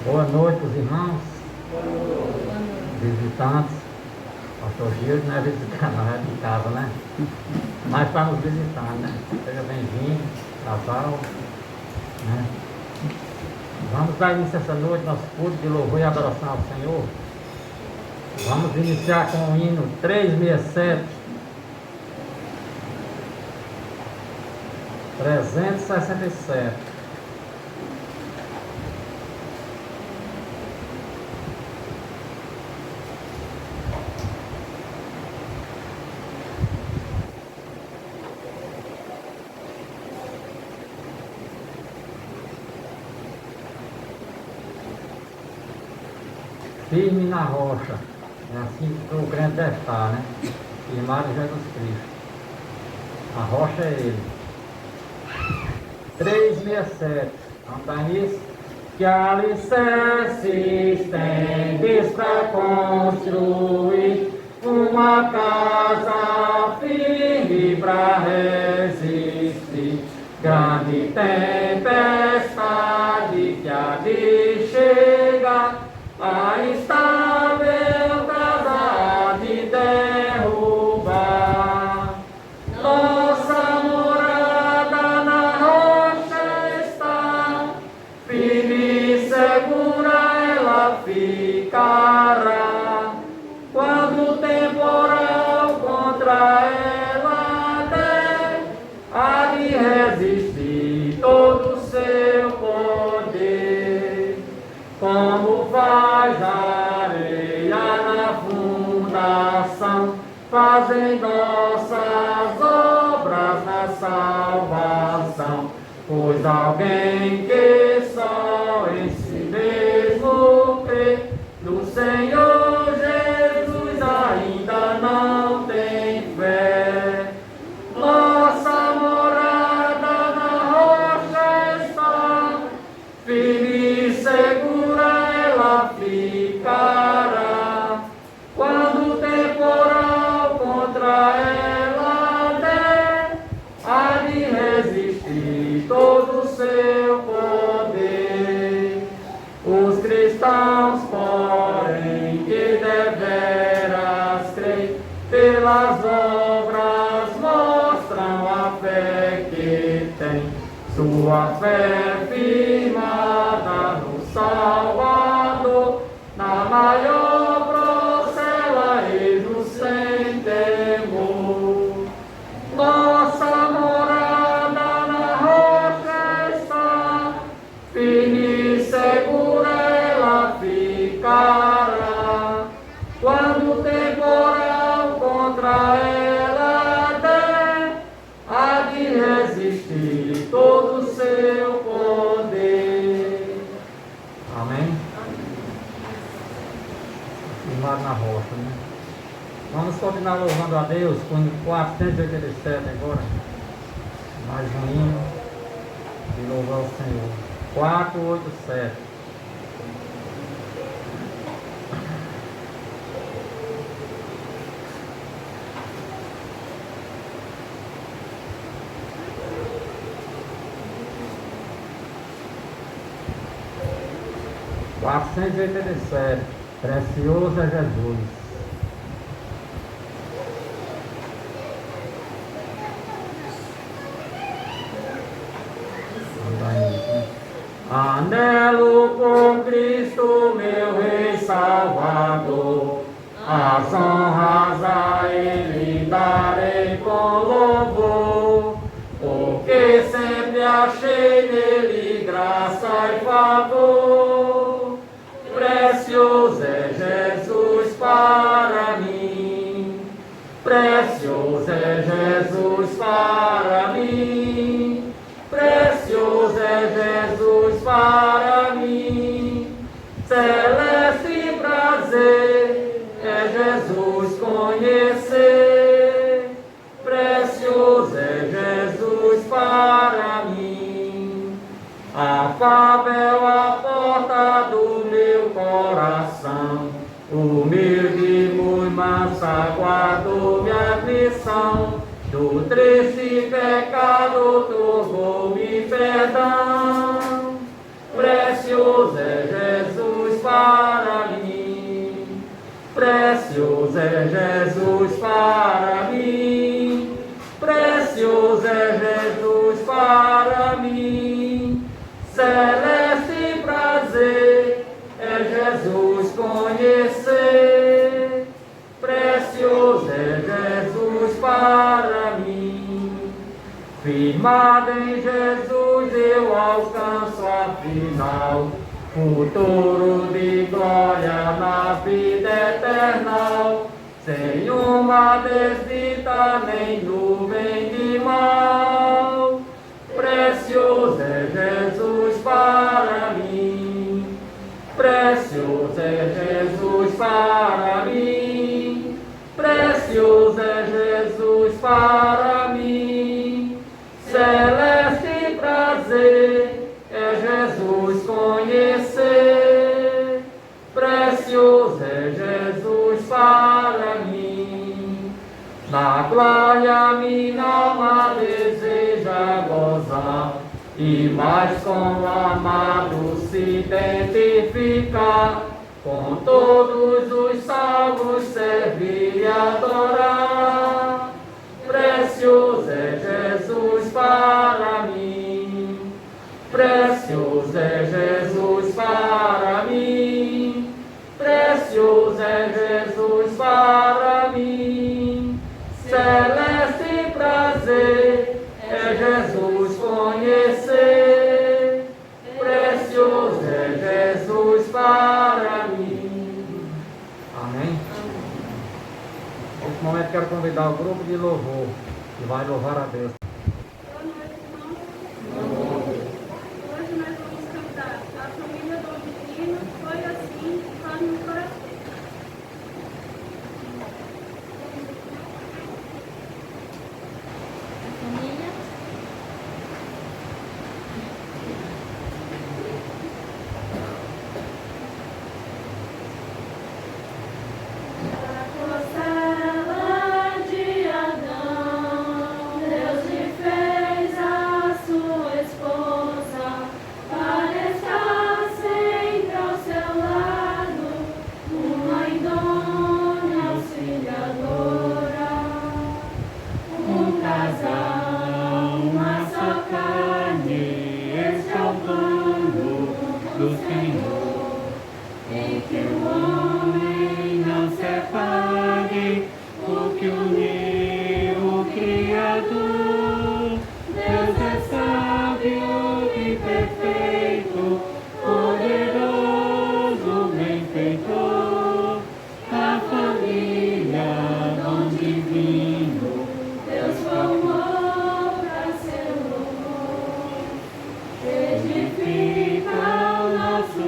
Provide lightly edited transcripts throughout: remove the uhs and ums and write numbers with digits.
Boa noite, os irmãos, visitantes. Pastor Gil não é visitar, não é de casa, né? Mas está nos visitando, né? Seja bem-vindo, casal, né? Vamos dar início essa noite, nosso culto de louvor e adoração ao Senhor. Vamos iniciar com o hino 367. 367. Firme na rocha, é assim que o crente deve estar, né? Firmado em Jesus Cristo. A rocha é Ele. 367. Vamos dar início. Que alicerces tendes para construir uma casa firme para resistir grande tempestade que há de chegar. A estável casa de derrubar. Nossa morada na rocha está, firme e segura ela ficará. Quando o temporal contra ela der, há de resistir todo o seu poder. Como faz a areia na fundação, fazem nossas obras na salvação. Pois alguém que só em si mesmo crê no Senhor Jesus ainda não tem fé. Nossa morada na rocha está, firme e segura ela ficará. Quando o temporal contra ela der, há de resistir todo o seu poder. Os cristãos, porém, que deveras crer, pelas obras mostram a fé que tem. Sua fé firmada no Salvador, na maior procela eles sem temor. Nossa morada na rocha está, firme e segura ela ficará. Quando o temporal contra ela der, há de resistir todo o seu poder. Amém? Firmado na rocha, né? Vamos continuar louvando a Deus com o 487 agora. Mais um hino de louvar o Senhor. 487. Precioso é Jesus. Anelo com Cristo, meu Rei Salvador, as honras a Ele darei com louvor, porque sempre achei nele graça e favor. Precioso é Jesus para mim, precioso é Jesus para mim, precioso é Jesus para mim. Celeste prazer é Jesus conhecer, precioso é Jesus para mim. Afável a porta do meu coração, humilde, muito mansa, aguardo minha missão. Do triste pecado tornou-me perdão. Precioso é Jesus Precioso é Jesus para mim, precioso é Jesus para mim. Celeste prazer é Jesus conhecer, precioso é Jesus para mim. Firmado em Jesus eu alcanço a final, futuro de glória na vida eterna, sem uma desdita nem nuvem de mal. Precioso é Jesus para mim, precioso é Jesus para mim, precioso é Jesus para mim. Celeste prazer é Jesus conhecer, precioso é Jesus para mim. Na glória minha alma deseja gozar, e mais com o amado se identificar, com todos os salvos servir e adorar. Precioso é Jesus para mim, precioso é Jesus para mim, precioso é Jesus para mim. Celeste prazer é Jesus conhecer, precioso é Jesus para mim. Amém? Nesse momento quero convidar o grupo de louvor, que vai louvar a Deus. Boa noite, irmãos. Hoje nós vamos cantar A Família do Divino, Foi Assim, Faz no Coração. Família. Costela de Adão, Deus lhe fez a sua esposa, para estar sempre ao seu lado, uma idônea auxiliadora. Um casal, uma só carne, este é o plano do Senhor, em que o homem não separe, o que uniu o Criador. Deus é sábio e perfeito, poderoso, benfeitor. A família, dom divino, Deus formou para seu louvor. Edifica o nosso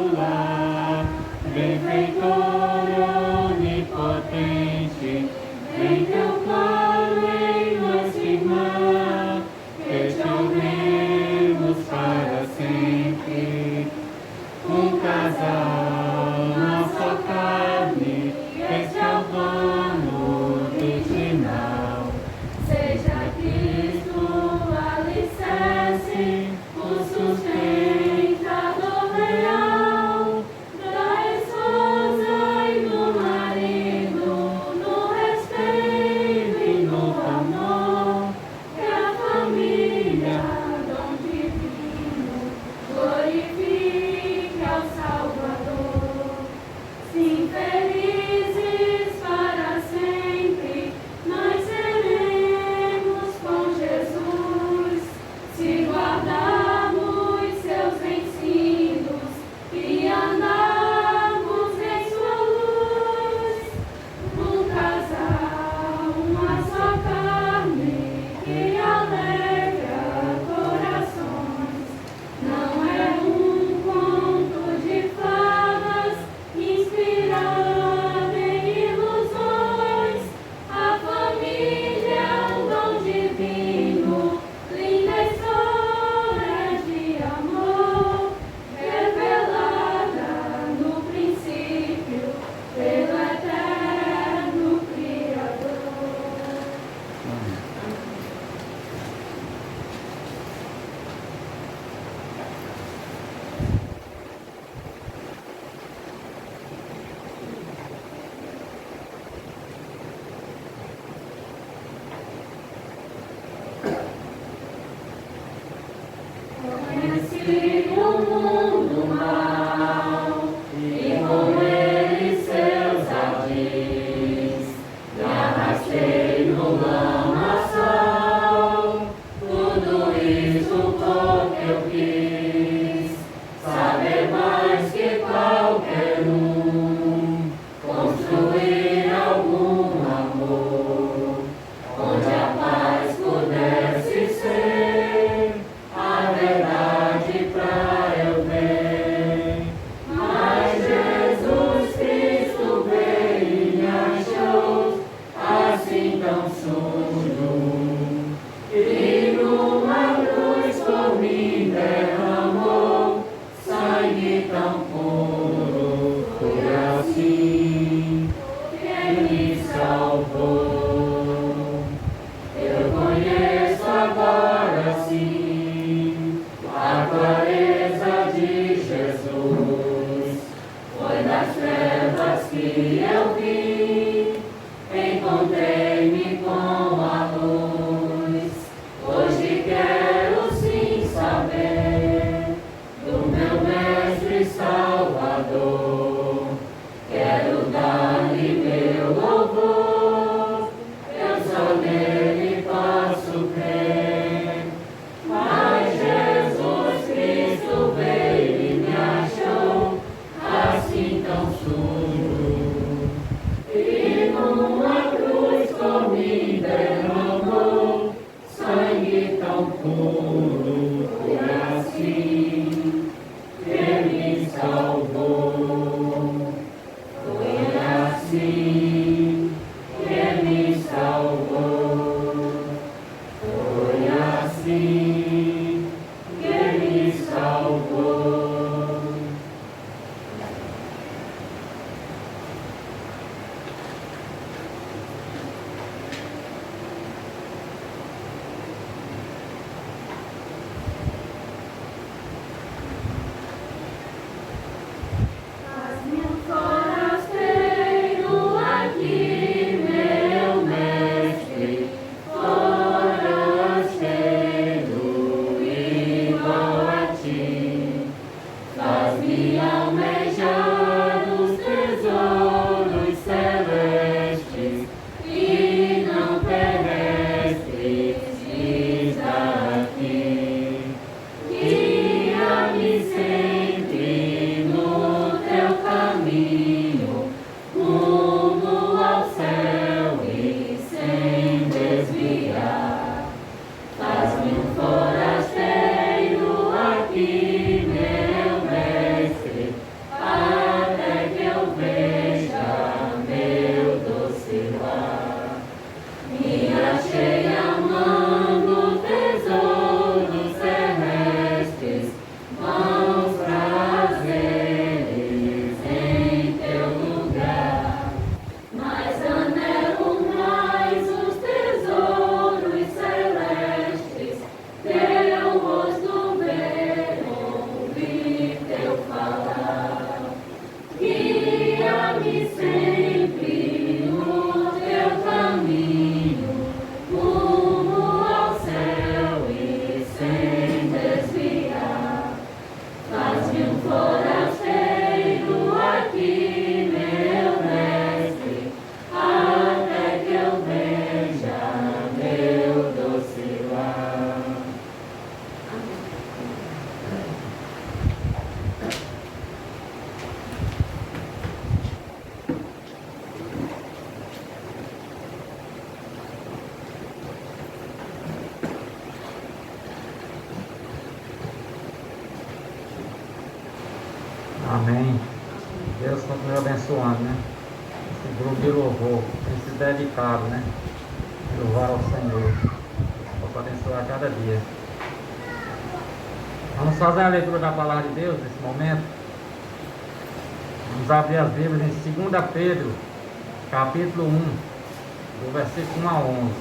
Amém. Deus continue abençoando, né? Esse grupo de louvor tem se dedicado, né? Louvar ao Senhor. Para abençoar cada dia. Vamos fazer a leitura da palavra de Deus nesse momento. Vamos abrir as Bíblias em 2 Pedro, capítulo 1, do versículo 1 a 11.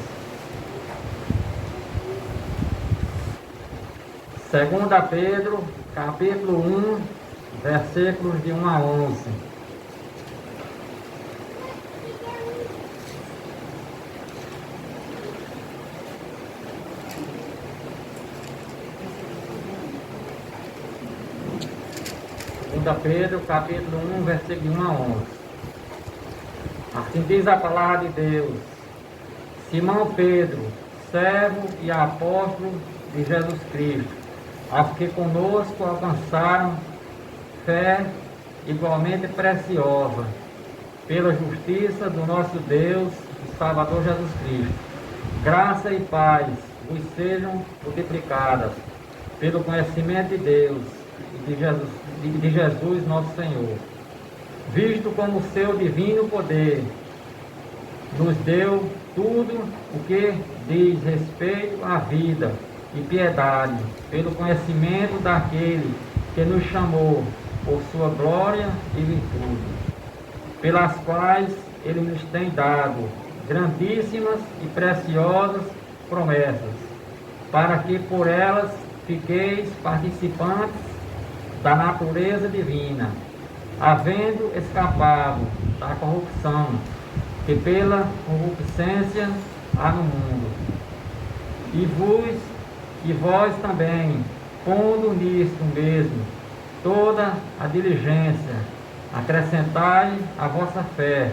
2 Pedro, capítulo 1, versículos de 1 a 11. 2 Pedro, capítulo 1, versículo 1 a 11. Assim diz a palavra de Deus: Simão Pedro, servo e apóstolo de Jesus Cristo, aos que conosco alcançaram fé igualmente preciosa, pela justiça do nosso Deus e Salvador Jesus Cristo. Graça e paz vos sejam multiplicadas pelo conhecimento de Deus e de Jesus nosso Senhor, visto como o seu divino poder nos deu tudo o que diz respeito à vida e piedade, pelo conhecimento daquele que nos chamou por sua glória e virtude, pelas quais ele nos tem dado grandíssimas e preciosas promessas, para que por elas fiqueis participantes da natureza divina, havendo escapado da corrupção que pela concupiscência há no mundo. E vós também, pondo nisto mesmo toda a diligência, acrescentai à vossa fé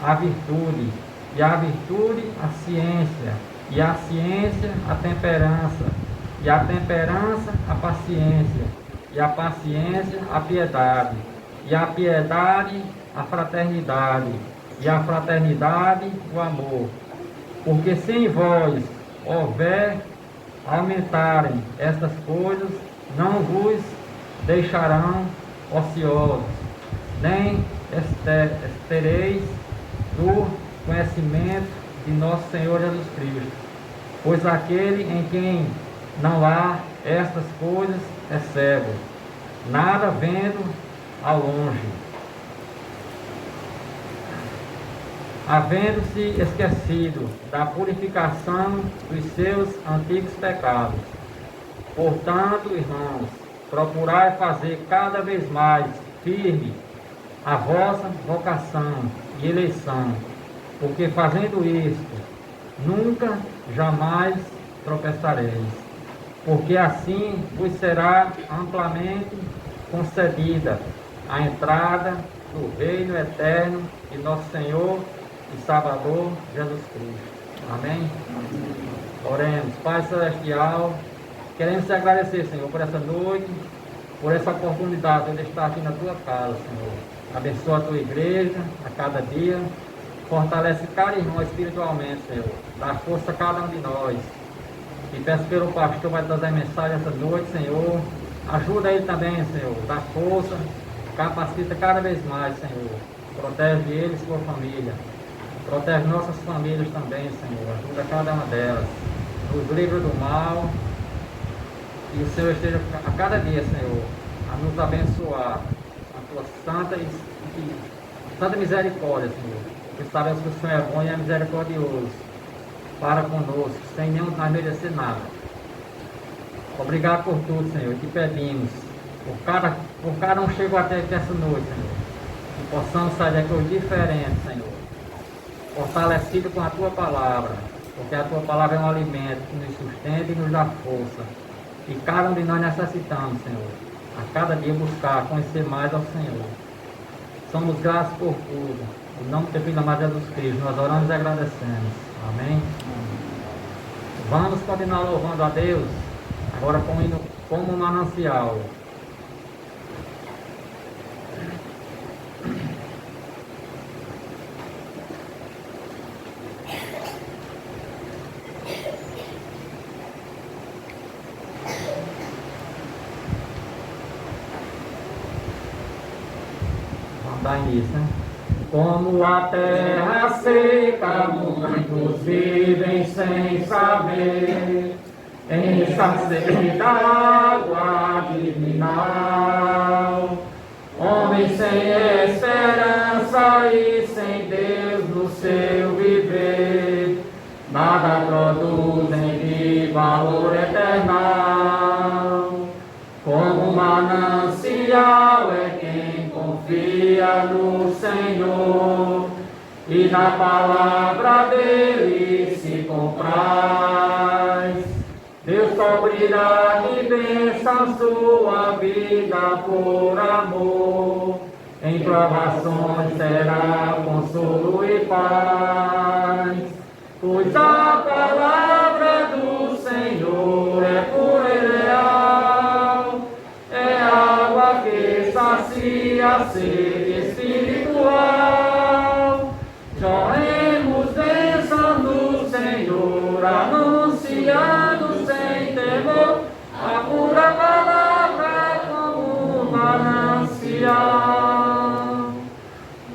a virtude, e a virtude a ciência, e a ciência a temperança, e a temperança a paciência, e a paciência a piedade, e a piedade a fraternidade, e a fraternidade o amor. Porque se em vós houver aumentarem estas coisas, não vos deixarão ociosos, nem estereis do conhecimento de nosso Senhor Jesus Cristo. Pois aquele em quem não há estas coisas é cego, nada vendo ao longe, havendo-se esquecido da purificação dos seus antigos pecados. Portanto, irmãos, procurai fazer cada vez mais firme a vossa vocação e eleição, porque fazendo isto, nunca, jamais tropeçareis, porque assim vos será amplamente concedida a entrada do reino eterno de nosso Senhor e Salvador Jesus Cristo. Amém? Oremos. Pai Celestial, queremos te agradecer, Senhor, por essa noite, por essa oportunidade de estar aqui na tua casa, Senhor. Abençoa a tua igreja a cada dia, fortalece cada irmão espiritualmente, Senhor. Dá força a cada um de nós. E peço pelo pastor vai trazer mensagem essa noite, Senhor. Ajuda ele também, Senhor. Dá força, capacita cada vez mais, Senhor. Protege ele e sua família. Protege nossas famílias também, Senhor. Ajuda cada uma delas. Nos livra do mal. E o Senhor esteja a cada dia, Senhor, a nos abençoar. A tua santa misericórdia, Senhor. Porque sabemos que o Senhor é bom e é misericordioso para conosco, sem nenhum de nós merecer nada. Obrigado por tudo, Senhor. Te pedimos, por cada um chegou até aqui essa noite, Senhor. Que possamos sair daqui hoje diferentes, Senhor. Fortalecido com a tua palavra, porque a tua palavra é um alimento que nos sustenta e nos dá força. E cada um de nós necessitamos, Senhor, a cada dia buscar conhecer mais ao Senhor. Somos gratos por tudo. Em nome do teu Filho amado Jesus Cristo, nós oramos e agradecemos. Amém? Vamos continuar louvando a Deus, agora como um manancial. Vamos dar início, né? Como a terra seca, muitos vivem sem saber, em escassez da água divinal. Homens sem esperança e sem Deus no seu viver, nada produzem de valor eternal. Como manancial é quem confia no Senhor, e na palavra dele se compraz. Deus cobre vida de bênção sua vida por amor. Em provações terá consolo e paz, pois a palavra do Senhor é pura e leal, é água que sacia a sede espiritual. Choremos bênção do Senhor, anunciando sem temor a pura palavra como um manancial.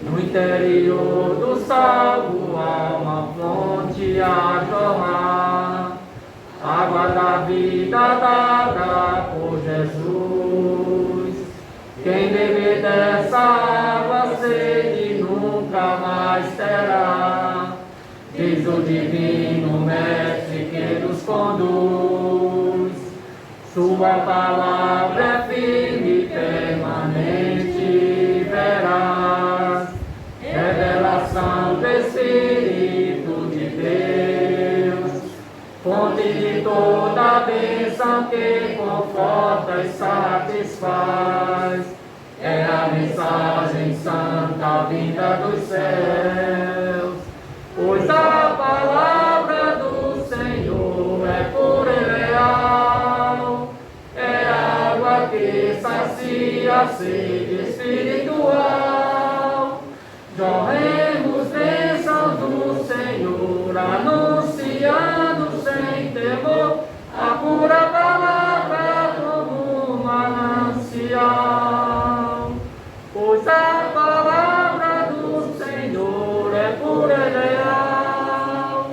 No interior do salvo há uma fonte a jorrar, água da vida dada por Jesus. Quem beber dessa água sede nunca mais terá, diz o divino mestre que nos conduz. Sua palavra é firme, permanente, verás, revelação do Espírito de Deus, fonte de toda a bênção que conforta e satisfaz. É a mensagem santa vinda dos céus, pois a palavra do Senhor é pura e leal, é água que sacia a sede espiritual. Jorremos bênção do Senhor, anunciando sem temor a pura palavra como um manancial. Pois a palavra do Senhor é pura e leal,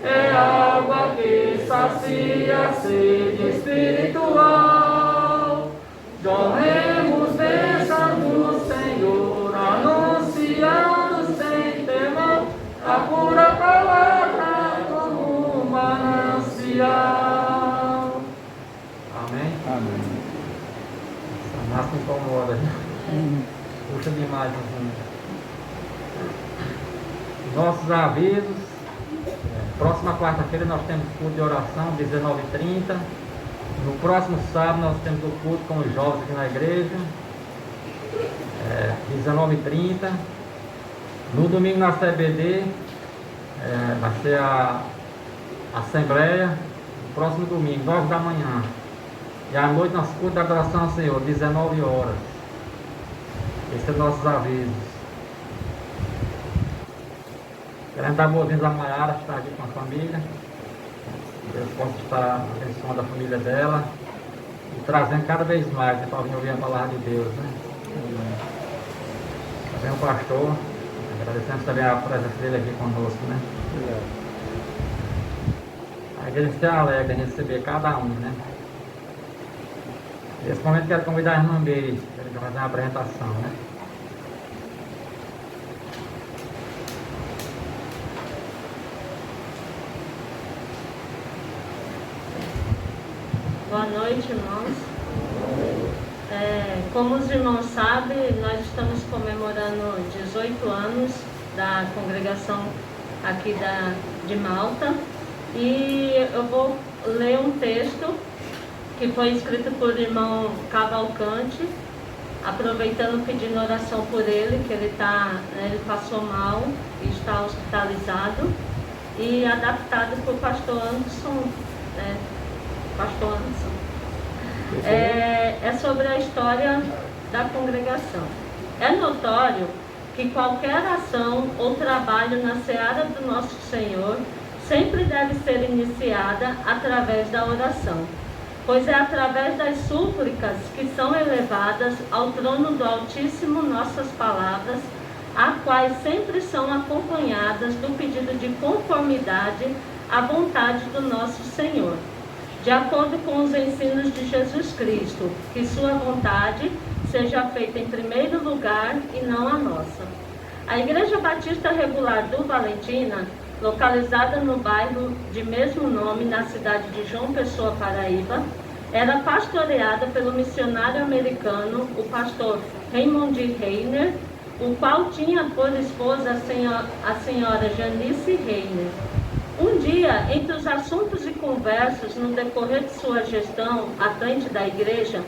é água que sacia a sede espiritual. Jorremos bênção do Senhor, anunciando sem temor a pura palavra como um manancial. Amém? Amém. Essa massa incomoda. Puxa demais assim. Nossos avisos. Próxima quarta-feira nós temos culto de oração, 19h30. No próximo sábado nós temos o culto com os jovens aqui na igreja, 19h30. No domingo na CBD vai ser a assembleia, no próximo domingo, 9 da manhã. E à noite nosso culto de adoração ao Senhor, 19 horas. Esses são nossos avisos. Querendo dar boas-vindas à Maiara, que está aqui com a família. Deus possa estar abençoando a família dela e trazendo cada vez mais para vir ouvir a palavra de Deus, né? Também o pastor, agradecemos também a presença dele aqui conosco, né? A igreja se alegra em receber cada um, né? Nesse momento quero convidar a irmã Bey para fazer uma apresentação, né? Boa noite, irmãos. Como os irmãos sabem, nós estamos comemorando 18 anos da congregação aqui de Malta. E eu vou ler um texto que foi escrito por irmão Cavalcante, aproveitando pedindo oração por ele, que ele passou mal e está hospitalizado, e adaptado por pastor Anderson. Pastor Anderson. É sobre a história da congregação. É notório que qualquer ação ou trabalho na seara do nosso Senhor sempre deve ser iniciada através da oração, pois é através das súplicas que são elevadas ao trono do Altíssimo nossas palavras, as quais sempre são acompanhadas do pedido de conformidade à vontade do nosso Senhor, de acordo com os ensinos de Jesus Cristo, que sua vontade seja feita em primeiro lugar e não a nossa. A Igreja Batista Regular do Valentina, localizada no bairro de mesmo nome, na cidade de João Pessoa, Paraíba, era pastoreada pelo missionário americano, o pastor Raymond Reiner, o qual tinha por esposa a senhora Janice Reiner. Um dia dia, entre os assuntos e conversas no decorrer de sua gestão à frente da igreja,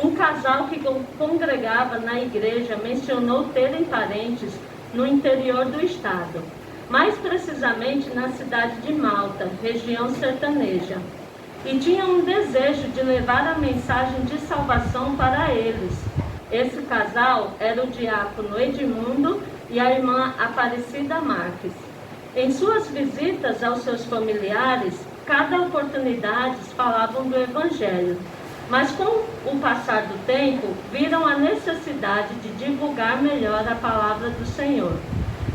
um casal que congregava na igreja mencionou terem parentes no interior do estado, mais precisamente na cidade de Malta, região sertaneja, e tinham um desejo de levar a mensagem de salvação para eles. Esse casal era o diácono Edmundo e a irmã Aparecida Marques. Em suas visitas aos seus familiares, cada oportunidade falavam do Evangelho, mas com o passar do tempo, viram a necessidade de divulgar melhor a palavra do Senhor.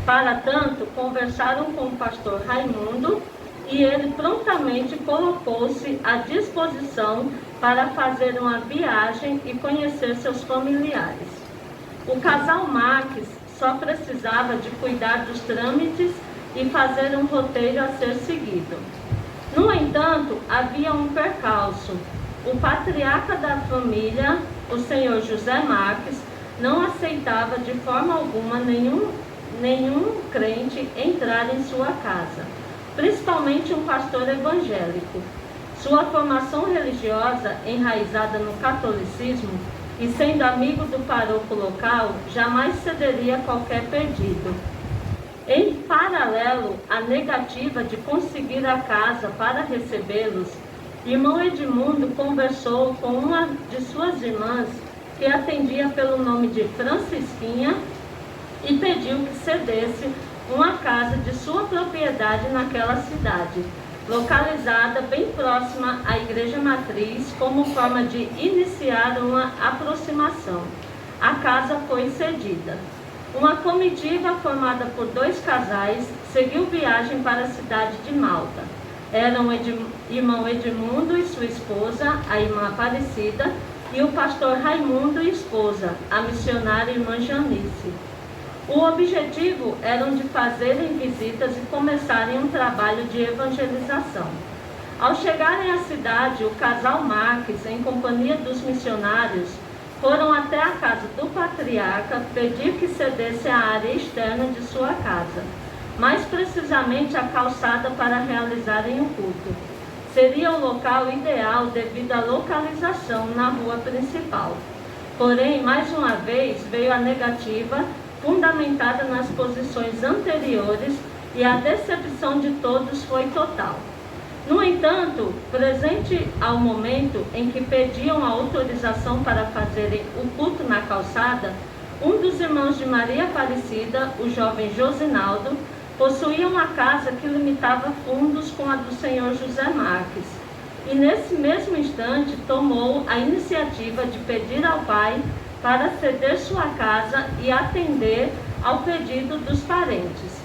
Para tanto, conversaram com o pastor Raimundo e ele prontamente colocou-se à disposição para fazer uma viagem e conhecer seus familiares. O casal Marques só precisava de cuidar dos trâmites e fazer um roteiro a ser seguido. No entanto, havia um percalço. O patriarca da família, o senhor José Marques, não aceitava de forma alguma nenhum crente entrar em sua casa, principalmente um pastor evangélico. Sua formação religiosa, enraizada no catolicismo e sendo amigo do paróquio local, jamais cederia a qualquer pedido. Em paralelo à negativa de conseguir a casa para recebê-los, irmão Edmundo conversou com uma de suas irmãs que atendia pelo nome de Francisquinha e pediu que cedesse uma casa de sua propriedade naquela cidade, localizada bem próxima à igreja matriz, como forma de iniciar uma aproximação. A casa foi cedida. Uma comitiva formada por 2 casais seguiu viagem para a cidade de Malta. Eram o irmão Edmundo e sua esposa, a irmã Aparecida, e o pastor Raimundo e esposa, a missionária irmã Janice. O objetivo era de fazerem visitas e começarem um trabalho de evangelização. Ao chegarem à cidade, o casal Marques, em companhia dos missionários, foram até a casa do patriarca pedir que cedesse a área externa de sua casa, mais precisamente a calçada para realizarem o culto. Seria o local ideal devido à localização na rua principal. Porém, mais uma vez, veio a negativa, fundamentada nas posições anteriores, e a decepção de todos foi total. No entanto, presente ao momento em que pediam a autorização para fazerem o culto na calçada, um dos irmãos de Maria Aparecida, o jovem Josinaldo, possuía uma casa que limitava fundos com a do senhor José Marques. E nesse mesmo instante tomou a iniciativa de pedir ao pai para ceder sua casa e atender ao pedido dos parentes.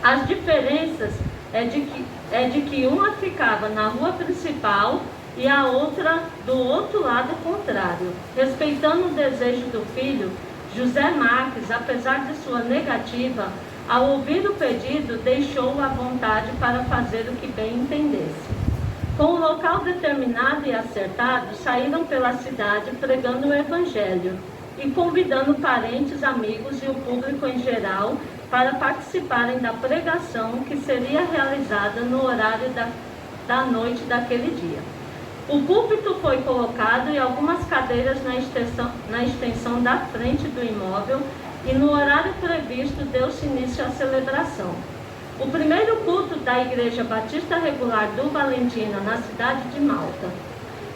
As diferenças é de que uma ficava na rua principal e a outra do outro lado contrário. Respeitando o desejo do filho, José Marques, apesar de sua negativa, ao ouvir o pedido, deixou-o à vontade para fazer o que bem entendesse. Com o local determinado e acertado, saíram pela cidade pregando o Evangelho e convidando parentes, amigos e o público em geral para participarem da pregação que seria realizada no horário da noite daquele dia. O púlpito foi colocado e algumas cadeiras na extensão da frente do imóvel e no horário previsto deu-se início à celebração. O primeiro culto da Igreja Batista Regular do Valentina, na cidade de Malta,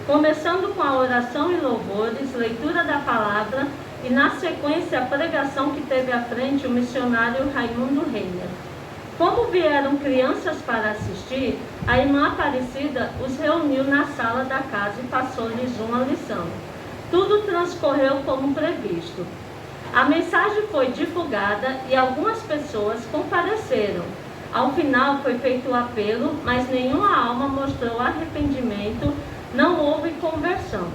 começando com a oração e louvores, leitura da palavra e, na sequência, a pregação que teve à frente o missionário Raimundo Reiner. Como vieram crianças para assistir, a irmã Aparecida os reuniu na sala da casa e passou-lhes uma lição. Tudo transcorreu como previsto. A mensagem foi divulgada e algumas pessoas compareceram. Ao final foi feito o apelo, mas nenhuma alma mostrou arrependimento, não houve conversão.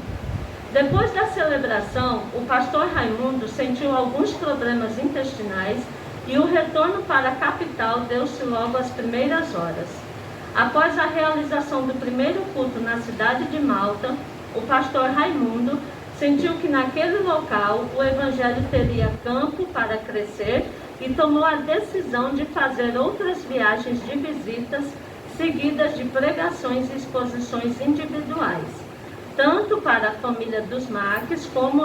Depois da celebração, o pastor Raimundo sentiu alguns problemas intestinais e o retorno para a capital deu-se logo às primeiras horas. Após a realização do primeiro culto na cidade de Malta, o pastor Raimundo sentiu que naquele local o evangelho teria campo para crescer e tomou a decisão de fazer outras viagens de visitas seguidas de pregações e exposições individuais, tanto para a família dos Marques como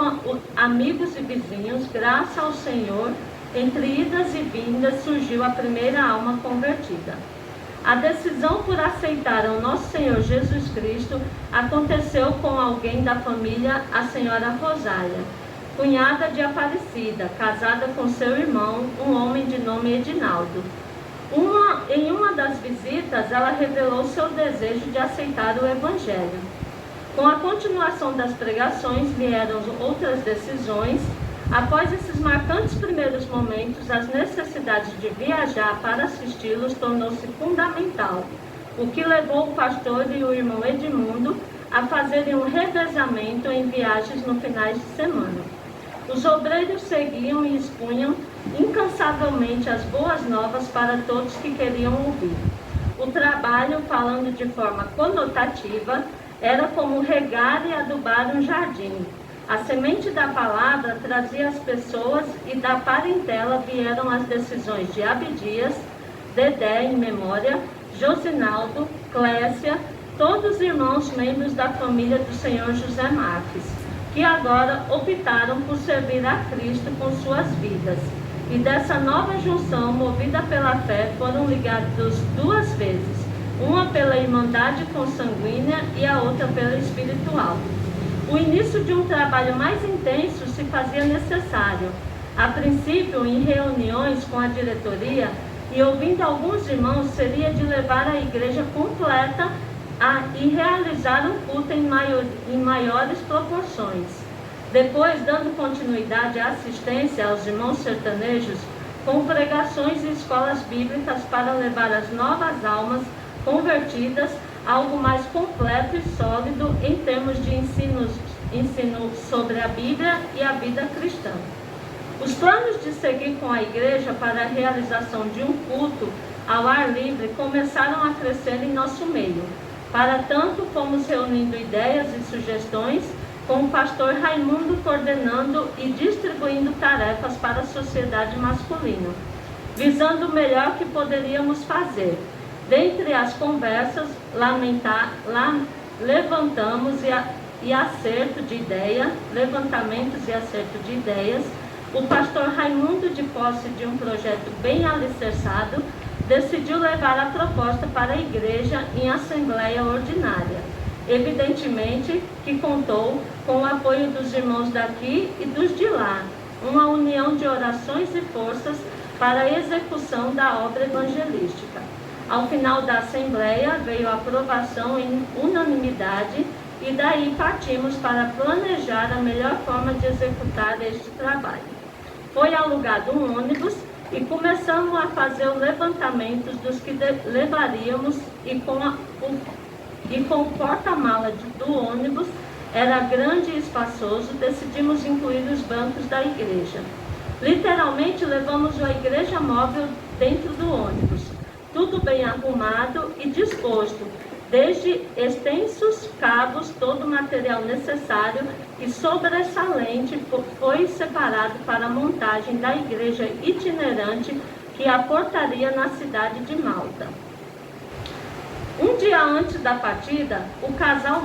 amigos e vizinhos. Graças ao Senhor, entre idas e vindas, surgiu a primeira alma convertida. A decisão por aceitar o nosso Senhor Jesus Cristo aconteceu com alguém da família, a senhora Rosália, cunhada de Aparecida, casada com seu irmão, um homem de nome Edinaldo. Em uma das visitas, ela revelou seu desejo de aceitar o Evangelho. Com a continuação das pregações, vieram outras decisões. Após esses marcantes primeiros momentos, as necessidades de viajar para assisti-los tornou-se fundamental, o que levou o pastor e o irmão Edmundo a fazerem um revezamento em viagens no finais de semana. Os obreiros seguiam e expunham incansavelmente as boas novas para todos que queriam ouvir. O trabalho, falando de forma conotativa, era como regar e adubar um jardim. A semente da palavra trazia as pessoas, e da parentela vieram as decisões de Abdias, Dedé em memória, Josinaldo, Clécia, todos irmãos membros da família do Senhor José Marques, que agora optaram por servir a Cristo com suas vidas. E dessa nova junção, movida pela fé, foram ligados duas vezes, uma pela irmandade consanguínea e a outra pela espiritual. O início de um trabalho mais intenso se fazia necessário, a princípio em reuniões com a diretoria, e ouvindo alguns irmãos, seria de levar a igreja completa e realizar um culto em maiores proporções. Depois, dando continuidade à assistência aos irmãos sertanejos, com pregações e escolas bíblicas para levar as novas almas convertidas a algo mais completo e sólido em termos de ensino sobre a Bíblia e a vida cristã. Os planos de seguir com a igreja para a realização de um culto ao ar livre começaram a crescer em nosso meio. Para tanto, fomos reunindo ideias e sugestões, com o pastor Raimundo coordenando e distribuindo tarefas para a sociedade masculina, visando o melhor que poderíamos fazer. Dentre as conversas, levantamentos e acerto de ideias, o pastor Raimundo, de posse de um projeto bem alicerçado, decidiu levar a proposta para a igreja em assembleia ordinária. Evidentemente que contou com o apoio dos irmãos daqui e dos de lá, uma união de orações e forças para a execução da obra evangelística. Ao final da assembleia veio a aprovação em unanimidade e daí partimos para planejar a melhor forma de executar este trabalho. Foi alugado um ônibus e começamos a fazer o levantamento dos que levaríamos, e com o porta-mala do ônibus era grande e espaçoso, decidimos incluir os bancos da igreja. Literalmente levamos a igreja móvel dentro do ônibus, tudo bem arrumado e disposto, desde extensos cabos, todo o material necessário e sobressalente foi separado para a montagem da igreja itinerante que aportaria na cidade de Malta. Um dia antes da partida, o casal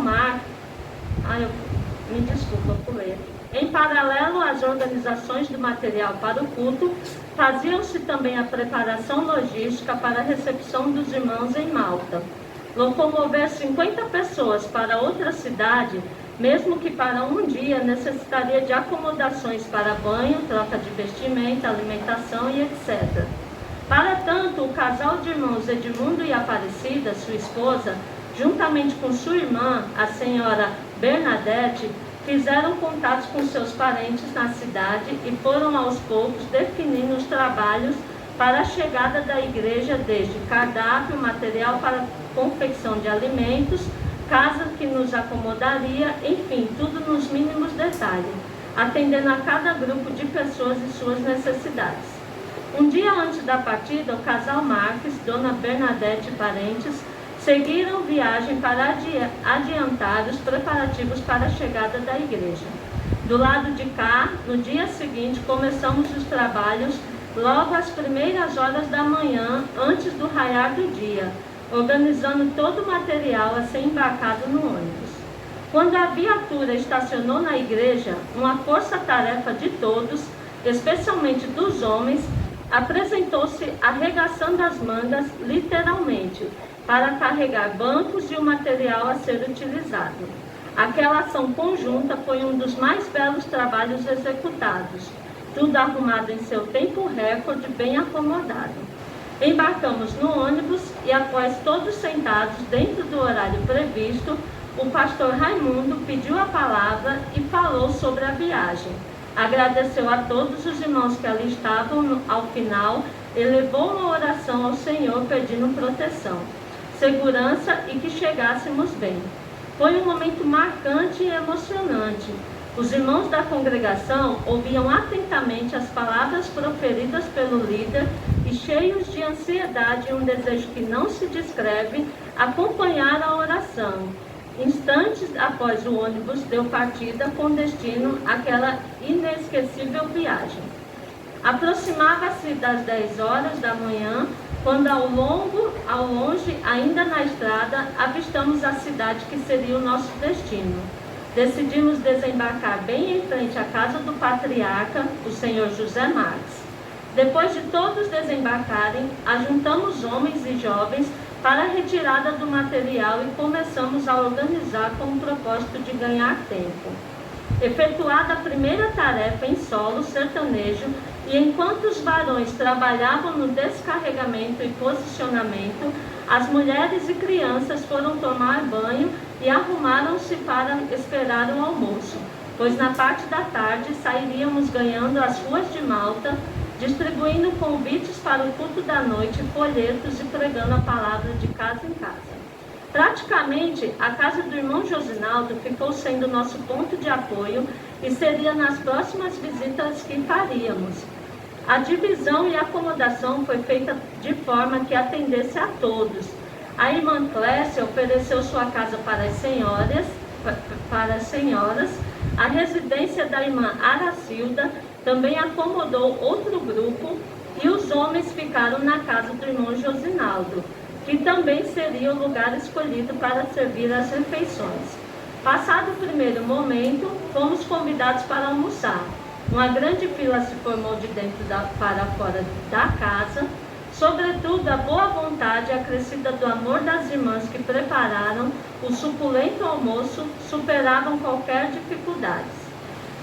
em paralelo às organizações do material para o culto, faziam-se também a preparação logística para a recepção dos irmãos em Malta. Locomover 50 pessoas para outra cidade, mesmo que para um dia, necessitaria de acomodações para banho, troca de vestimenta, alimentação e etc. Para tanto, o casal de irmãos Edmundo e Aparecida, sua esposa, juntamente com sua irmã, a senhora Bernadette, fizeram contatos com seus parentes na cidade e foram aos poucos definindo os trabalhos para a chegada da igreja, desde cardápio, material para confecção de alimentos, casa que nos acomodaria, enfim, tudo nos mínimos detalhes, atendendo a cada grupo de pessoas e suas necessidades. Um dia antes da partida, o casal Marques, Dona Bernadette e parentes, seguiram viagem para adiantar os preparativos para a chegada da igreja. Do lado de cá, no dia seguinte, começamos os trabalhos logo às primeiras horas da manhã, antes do raiar do dia, organizando todo o material a ser embarcado no ônibus. Quando a viatura estacionou na igreja, uma força-tarefa de todos, especialmente dos homens, apresentou-se arregaçando as mangas, literalmente, para carregar bancos e o material a ser utilizado. Aquela ação conjunta foi um dos mais belos trabalhos executados, tudo arrumado em seu tempo recorde, bem acomodado. Embarcamos no ônibus e, após todos sentados dentro do horário previsto, o pastor Raimundo pediu a palavra e falou sobre a viagem. Agradeceu a todos os irmãos que ali estavam ao final, elevou uma oração ao Senhor pedindo proteção, segurança e que chegássemos bem. Foi um momento marcante e emocionante. Os irmãos da congregação ouviam atentamente as palavras proferidas pelo líder e, cheios de ansiedade e um desejo que não se descreve, acompanharam a oração. Instantes após o ônibus deu partida com destino àquela inesquecível viagem. Aproximava-se das 10 horas da manhã, quando ao longe, ainda na estrada, avistamos a cidade que seria o nosso destino. Decidimos desembarcar bem em frente à casa do patriarca, o senhor José Marques. Depois de todos desembarcarem, ajuntamos homens e jovens para a retirada do material e começamos a organizar com o propósito de ganhar tempo. Efetuada a primeira tarefa em solo sertanejo, e enquanto os varões trabalhavam no descarregamento e posicionamento, as mulheres e crianças foram tomar banho e arrumaram-se para esperar o almoço, pois na parte da tarde sairíamos ganhando as ruas de Malta, distribuindo convites para o culto da noite, folhetos e pregando a palavra de casa em casa. Praticamente, a casa do irmão Josinaldo ficou sendo nosso ponto de apoio e seria nas próximas visitas que faríamos. A divisão e acomodação foi feita de forma que atendesse a todos. A irmã Clécia ofereceu sua casa para as senhoras, a residência da irmã Aracilda também acomodou outro grupo e os homens ficaram na casa do irmão Josinaldo, que também seria o lugar escolhido para servir as refeições. Passado o primeiro momento, fomos convidados para almoçar. Uma grande fila se formou de dentro para fora da casa, sobretudo a boa vontade acrescida do amor das irmãs que prepararam o suculento almoço superavam qualquer dificuldade.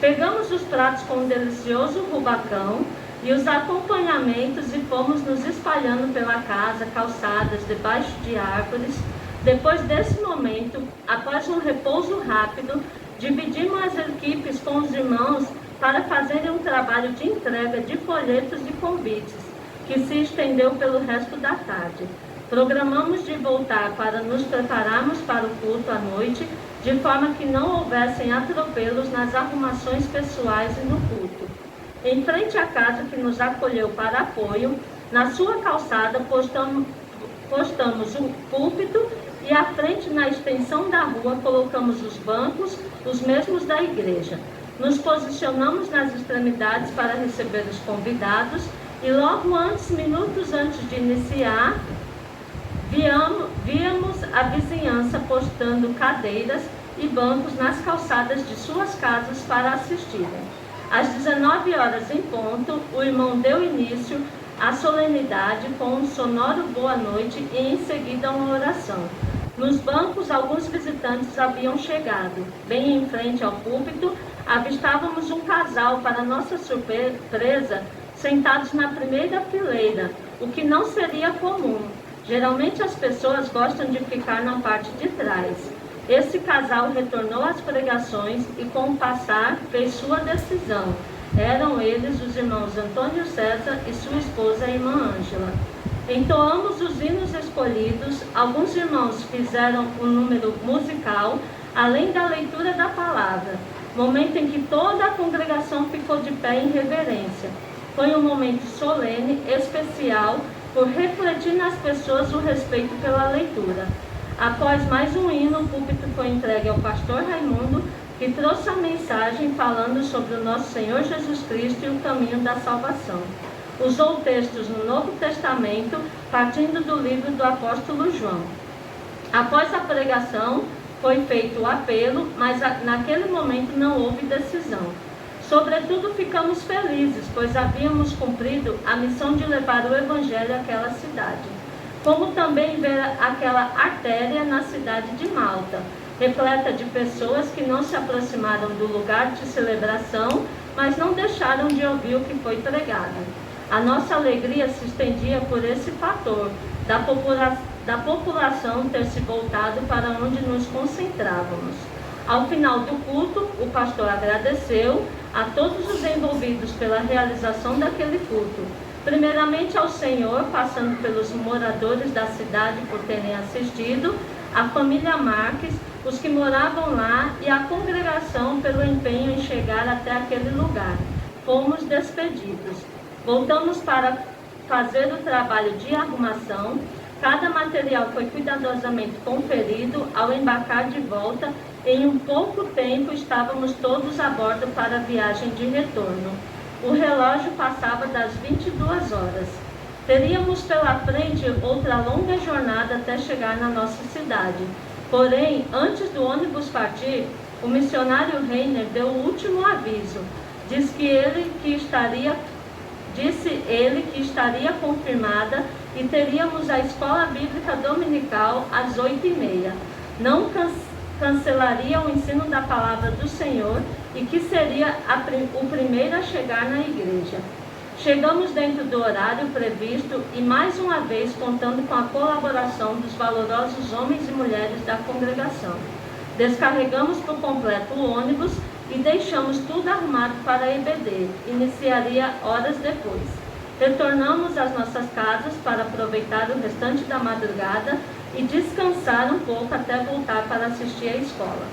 Pegamos os pratos com um delicioso rubacão e os acompanhamentos e fomos nos espalhando pela casa, calçadas, debaixo de árvores. Depois desse momento, após um repouso rápido, dividimos as equipes com os irmãos para fazerem um trabalho de entrega de folhetos e convites, que se estendeu pelo resto da tarde. Programamos de voltar para nos prepararmos para o culto à noite, de forma que não houvessem atropelos nas arrumações pessoais e no culto. Em frente à casa que nos acolheu para apoio, na sua calçada postamos o púlpito e à frente, na extensão da rua, colocamos os bancos, os mesmos da igreja. Nos posicionamos nas extremidades para receber os convidados e logo minutos antes de iniciar, víamos a vizinhança postando cadeiras e bancos nas calçadas de suas casas para assistirem. Às 19 horas em ponto, o irmão deu início à solenidade com um sonoro boa noite e em seguida uma oração. Nos bancos, alguns visitantes haviam chegado. Bem em frente ao púlpito, avistávamos um casal, para nossa surpresa, sentados na primeira fileira, o que não seria comum. Geralmente as pessoas gostam de ficar na parte de trás. Esse casal retornou às pregações e, com o passar, fez sua decisão. Eram eles os irmãos Antônio César e sua esposa, a irmã Ângela. Entoamos os hinos escolhidos, alguns irmãos fizeram um número musical, além da leitura da palavra, momento em que toda a congregação ficou de pé em reverência. Foi um momento solene, especial, por refletir nas pessoas o respeito pela leitura. Após mais um hino, o púlpito foi entregue ao pastor Raimundo, que trouxe a mensagem falando sobre o nosso Senhor Jesus Cristo e o caminho da salvação. Usou textos no Novo Testamento, partindo do livro do apóstolo João. Após a pregação, foi feito o apelo, mas naquele momento não houve decisão. Sobretudo, ficamos felizes, pois havíamos cumprido a missão de levar o Evangelho àquela cidade. Como também ver aquela artéria na cidade de Malta, repleta de pessoas que não se aproximaram do lugar de celebração, mas não deixaram de ouvir o que foi pregado. A nossa alegria se estendia por esse fator, da população ter se voltado para onde nos concentrávamos. Ao final do culto, o pastor agradeceu a todos os envolvidos pela realização daquele culto. Primeiramente ao Senhor, passando pelos moradores da cidade por terem assistido, a família Marques, os que moravam lá e a congregação pelo empenho em chegar até aquele lugar. Fomos despedidos. Voltamos para fazer o trabalho de arrumação. Cada material foi cuidadosamente conferido. Ao embarcar de volta, em um pouco tempo estávamos todos a bordo para a viagem de retorno. O relógio passava das 22 horas. Teríamos pela frente outra longa jornada até chegar na nossa cidade. Porém, antes do ônibus partir, o missionário Reiner deu o último aviso. Disse ele que estaria confirmada e teríamos a escola bíblica dominical às 8h30. Não cancelaria o ensino da palavra do Senhor e que seria o primeiro a chegar na igreja. Chegamos dentro do horário previsto e mais uma vez contando com a colaboração dos valorosos homens e mulheres da congregação. Descarregamos por completo o ônibus e deixamos tudo arrumado para a EBD. Iniciaria horas depois. Retornamos às nossas casas para aproveitar o restante da madrugada e descansar um pouco até voltar para assistir à escola.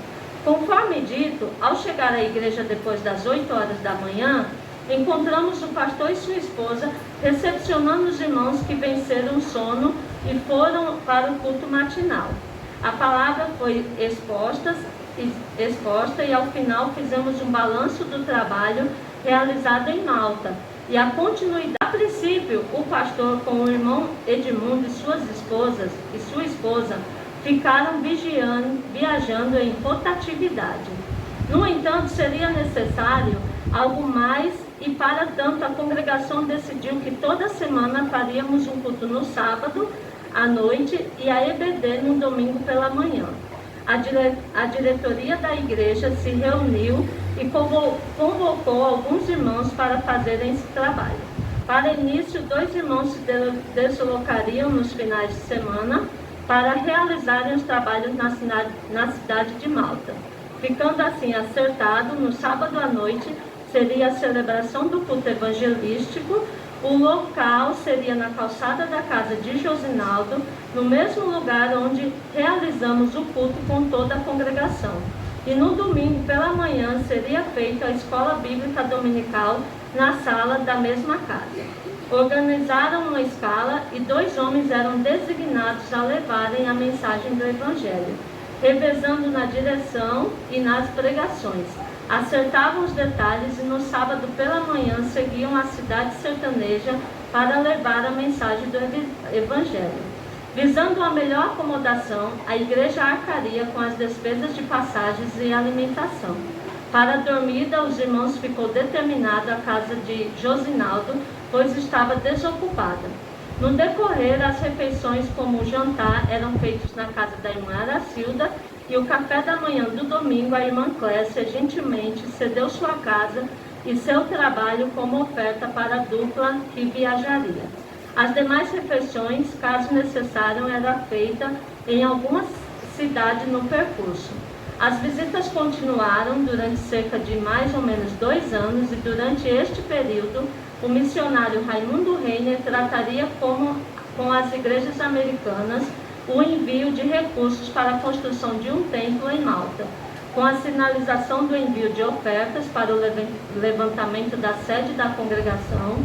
Conforme dito, ao chegar à igreja depois das 8 horas da manhã, encontramos o pastor e sua esposa recepcionando os irmãos que venceram o sono e foram para o culto matinal. A palavra foi exposta e ao final fizemos um balanço do trabalho realizado em Malta e a continuidade. A princípio, o pastor com o irmão Edmundo e sua esposa ficaram viajando em rotatividade. No entanto, seria necessário algo mais e para tanto a congregação decidiu que toda semana faríamos um culto no sábado à noite e a EBD no domingo pela manhã. A diretoria da igreja se reuniu e convocou alguns irmãos para fazerem esse trabalho. Para início, 2 irmãos se deslocariam nos finais de semana para realizarem os trabalhos na cidade de Malta. Ficando assim acertado, no sábado à noite seria a celebração do culto evangelístico. O local seria na calçada da casa de Josinaldo, no mesmo lugar onde realizamos o culto com toda a congregação. E no domingo pela manhã seria feita a escola bíblica dominical na sala da mesma casa. Organizaram uma escala e 2 homens eram designados a levarem a mensagem do Evangelho, revezando na direção e nas pregações. Acertavam os detalhes e no sábado pela manhã seguiam a cidade sertaneja para levar a mensagem do Evangelho. Visando a melhor acomodação, a igreja arcaria com as despesas de passagens e alimentação. Para a dormida, os irmãos ficou determinado a casa de Josinaldo, pois estava desocupada. No decorrer, as refeições como o jantar eram feitos na casa da irmã Aracilda e o café da manhã do domingo a irmã Clécia gentilmente cedeu sua casa e seu trabalho como oferta para a dupla que viajaria. As demais refeições, caso necessário, era feita em alguma cidade no percurso. As visitas continuaram durante cerca de mais ou menos 2 anos e durante este período o missionário Raimundo Reiner trataria com as igrejas americanas o envio de recursos para a construção de um templo em Malta. Com a sinalização do envio de ofertas para o levantamento da sede da congregação,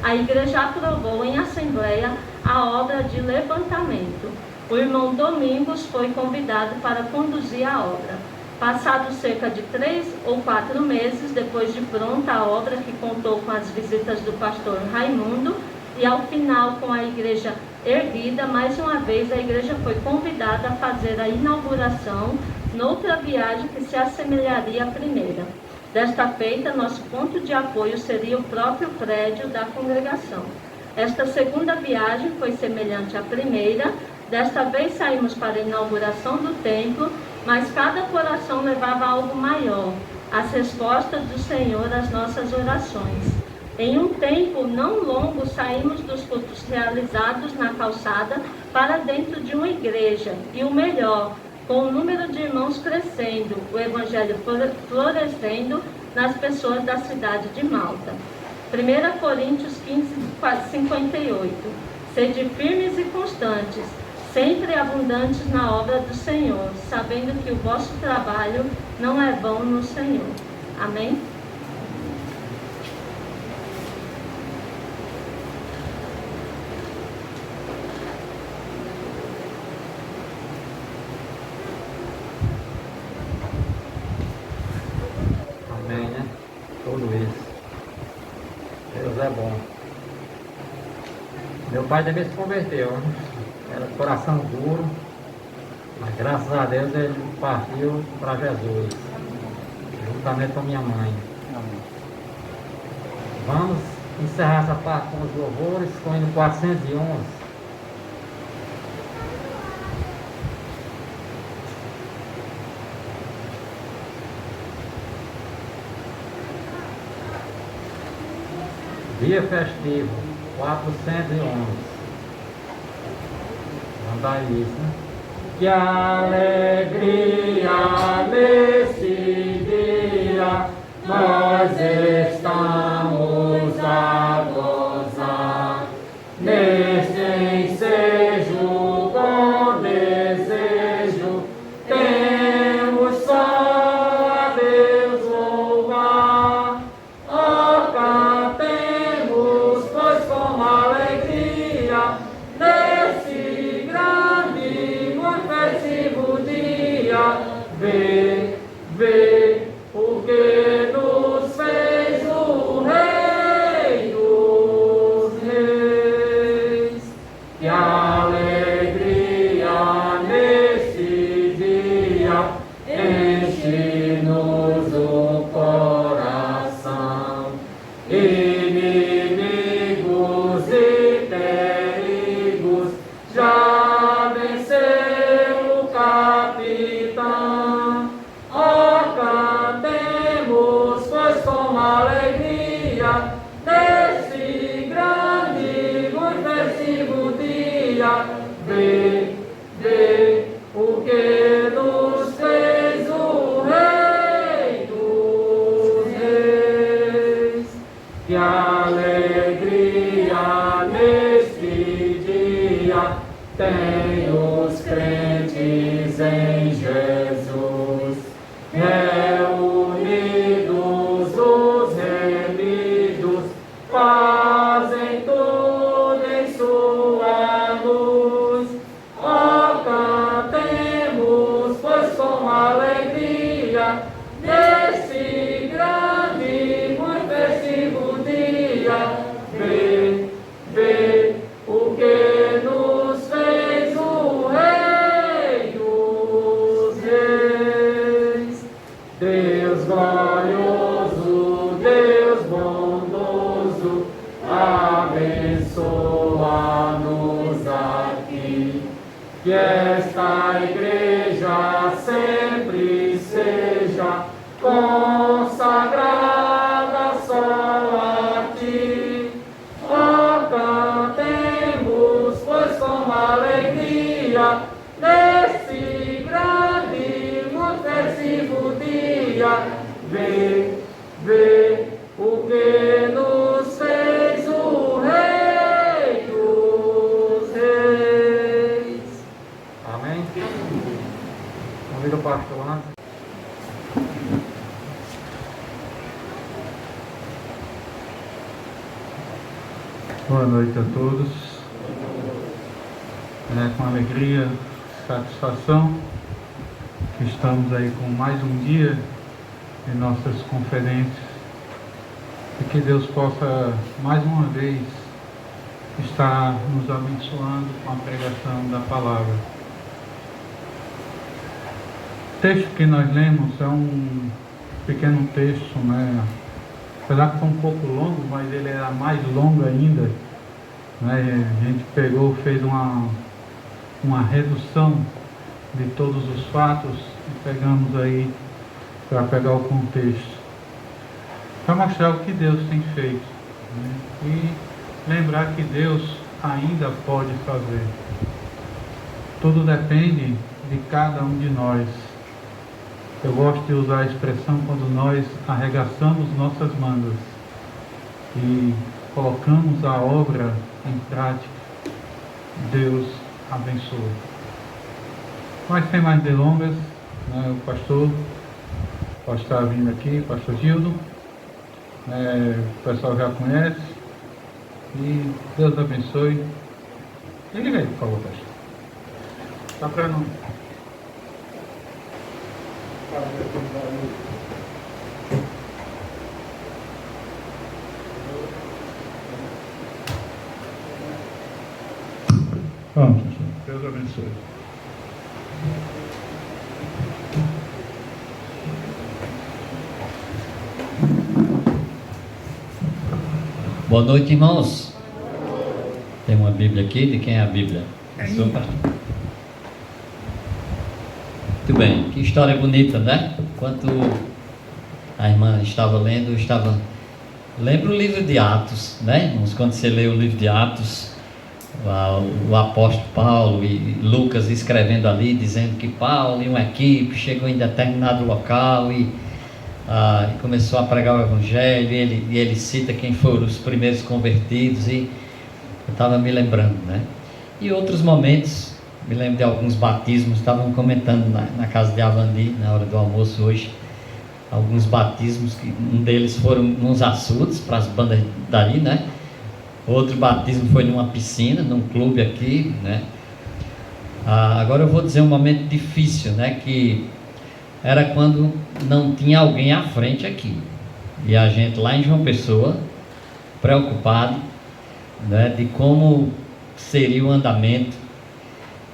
a igreja aprovou em assembleia a obra de levantamento. O irmão Domingos foi convidado para conduzir a obra. Passados cerca de 3 ou 4 meses, depois de pronta a obra, que contou com as visitas do pastor Raimundo, e ao final com a igreja erguida, mais uma vez a igreja foi convidada a fazer a inauguração noutra viagem que se assemelharia à primeira. Desta feita, nosso ponto de apoio seria o próprio prédio da congregação. Esta segunda viagem foi semelhante à primeira. Desta vez saímos para a inauguração do templo, mas cada coração levava algo maior, as respostas do Senhor às nossas orações. Em um tempo não longo, saímos dos cultos realizados na calçada para dentro de uma igreja, e o melhor, com o número de irmãos crescendo, o evangelho florescendo nas pessoas da cidade de Malta. 1 Coríntios 15, 58. Sede firmes e constantes, sempre abundantes na obra do Senhor, sabendo que o vosso trabalho não é vão no Senhor. Amém? Amém, né? Tudo isso. Deus é bom. Meu pai também se converteu, né? Era coração duro, mas graças a Deus ele partiu para Jesus, juntamente com minha mãe. Vamos encerrar essa parte com os louvores, com o hino 411. Dia festivo, 411. Vamos dar isso, né? Que alegria nesse dia nós estamos a gozar, neste ensejo com desejo, temos só a Deus louvar. Ó, cantemos, pois com alegria, nesse grande, muito festivo dia, vê o que nos fez o Rei dos Reis. Que alegria nesse dia enche-nos o coração. Inimigos e perigos já venceu o capitão. Ó, cantemos, pois com alegria, nesse grande, muito festivo dia, vê o que nos fez o Rei dos Reis. Que alegria nesse dia tem os crentes em Jesus, reunidos os remidos, fazem tudo em sua luz. Ó, cantemos, pois com alegria, nesse grande, muito festivo dia, vê o que nos fez o Rei dos Reis. Deus glorioso, Deus bondoso, abençoa-nos aqui. Que esta igreja sempre seja consagrada só a ti. Ó, cantemos, pois com alegria, nesse grande, muito festivo dia, vê o que nos fez o Rei dos Reis. Amém? Convido o pastor antes. Boa noite a todos. É com alegria, satisfação Estamos aí com mais um dia em nossas conferências e que Deus possa mais uma vez estar nos abençoando com a pregação da palavra. O texto que nós lemos é um pequeno texto, né? Apesar que foi um pouco longo, mas ele era mais longo ainda, né? A gente pegou, fez uma redução de todos os fatos e pegamos aí para pegar o contexto, para mostrar o que Deus tem feito, né? E lembrar que Deus ainda pode fazer. Tudo depende de cada um de nós. Eu gosto de usar a expressão quando nós arregaçamos nossas mangas e colocamos a obra em prática, Deus abençoa. Mas sem mais delongas, né, o pastor pode estar vindo aqui, pastor Gildo, o pessoal já conhece, e Deus abençoe. Liga aí, por favor, pastor. Só para não... Vamos, Deus abençoe. Boa noite, irmãos. Tem uma Bíblia aqui. De quem é a Bíblia? Sua, pastor? Muito bem. Que história bonita, né? Enquanto a irmã estava lendo, lembra o livro de Atos, né, irmãos? Quando você lê o livro de Atos, o apóstolo Paulo e Lucas escrevendo ali, dizendo que Paulo e uma equipe chegou em determinado local e começou a pregar o evangelho, e ele cita quem foram os primeiros convertidos, e eu estava me lembrando, né? E outros momentos, me lembro de alguns batismos, estavam comentando na casa de Avandi, na hora do almoço hoje, alguns batismos, que um deles foram nos açudes, para as bandas dali, né? Outro batismo foi numa piscina, num clube aqui, né? Agora eu vou dizer um momento difícil, né? Que era quando não tinha alguém à frente aqui. E a gente lá em João Pessoa, preocupado, né, de como seria o andamento.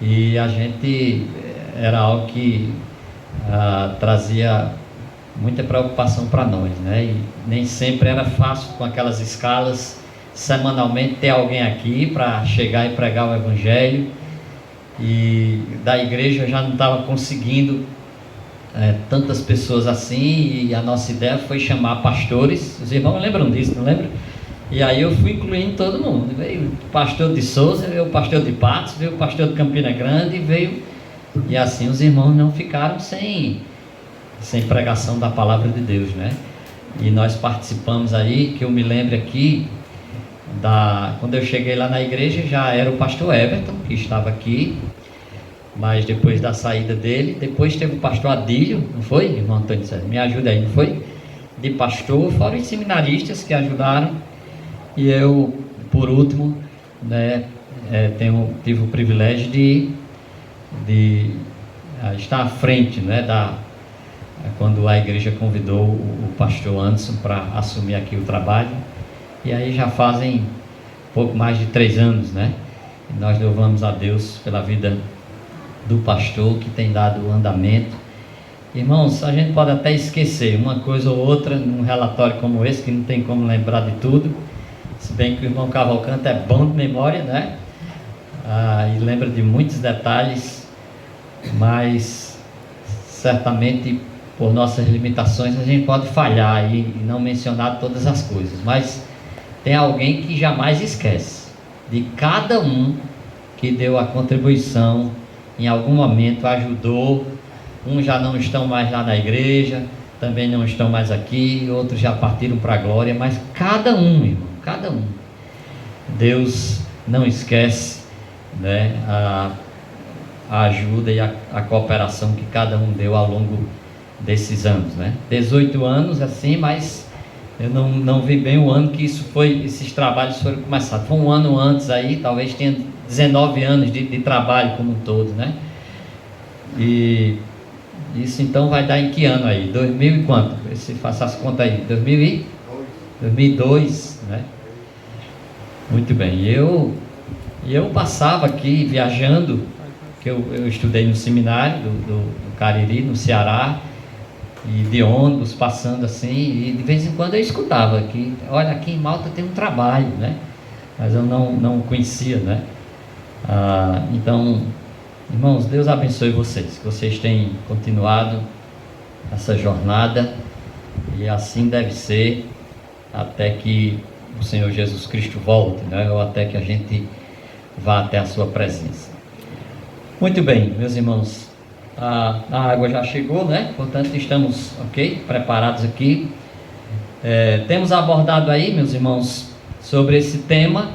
E a gente, era algo que trazia muita preocupação para nós, né? E nem sempre era fácil com aquelas escalas, semanalmente ter alguém aqui para chegar e pregar o evangelho. E da igreja já não estava conseguindo tantas pessoas assim, e a nossa ideia foi chamar pastores. Os irmãos lembram disso, não lembram? E aí eu fui incluindo todo mundo. Veio o pastor de Souza, veio o pastor de Patos, veio o pastor de Campina Grande, e assim os irmãos não ficaram sem pregação da palavra de Deus, né? E nós participamos aí, que eu me lembro aqui, quando eu cheguei lá na igreja, já era o pastor Everton, que estava aqui, mas depois da saída dele, depois teve o pastor Adílio, não foi, irmão Antônio César? Me ajuda aí, não foi? De pastor, fora os seminaristas que ajudaram, e eu, por último, né, tive o privilégio de estar à frente, né, quando a igreja convidou o pastor Anderson para assumir aqui o trabalho. E aí já fazem pouco mais de 3 anos, né? E nós louvamos a Deus pela vida do pastor, que tem dado o andamento. Irmãos, a gente pode até esquecer uma coisa ou outra num relatório como esse, que não tem como lembrar de tudo, se bem que o irmão Cavalcante é bom de memória, né? E lembra de muitos detalhes, mas certamente por nossas limitações a gente pode falhar e não mencionar todas as coisas, mas tem alguém que jamais esquece de cada um que deu a contribuição, em algum momento ajudou. Uns já não estão mais lá na igreja, também não estão mais aqui, outros já partiram para a glória, mas cada um, irmão, cada um, Deus não esquece, né, a ajuda e a cooperação que cada um deu ao longo desses anos, né? 18 anos assim, mas eu não vi bem o ano que esses trabalhos foram começados. Foi um ano antes aí, talvez tenha 19 anos de trabalho como um todo, né? E Isso então vai dar em que ano aí? 2000 e quanto? Se faça as contas aí. 2002, né? Muito bem. E eu passava aqui viajando, que eu estudei no seminário do Cariri, no Ceará, e de ônibus passando assim, e de vez em quando eu escutava que, olha, aqui em Malta tem um trabalho, né? Mas eu não conhecia, né? Então, irmãos, Deus abençoe vocês, que vocês tenham continuado essa jornada, e assim deve ser até que o Senhor Jesus Cristo volte, né? Ou até que a gente vá até a sua presença. Muito bem, meus irmãos, a água já chegou, né? Portanto, estamos preparados aqui. Temos abordado aí, meus irmãos, sobre esse tema,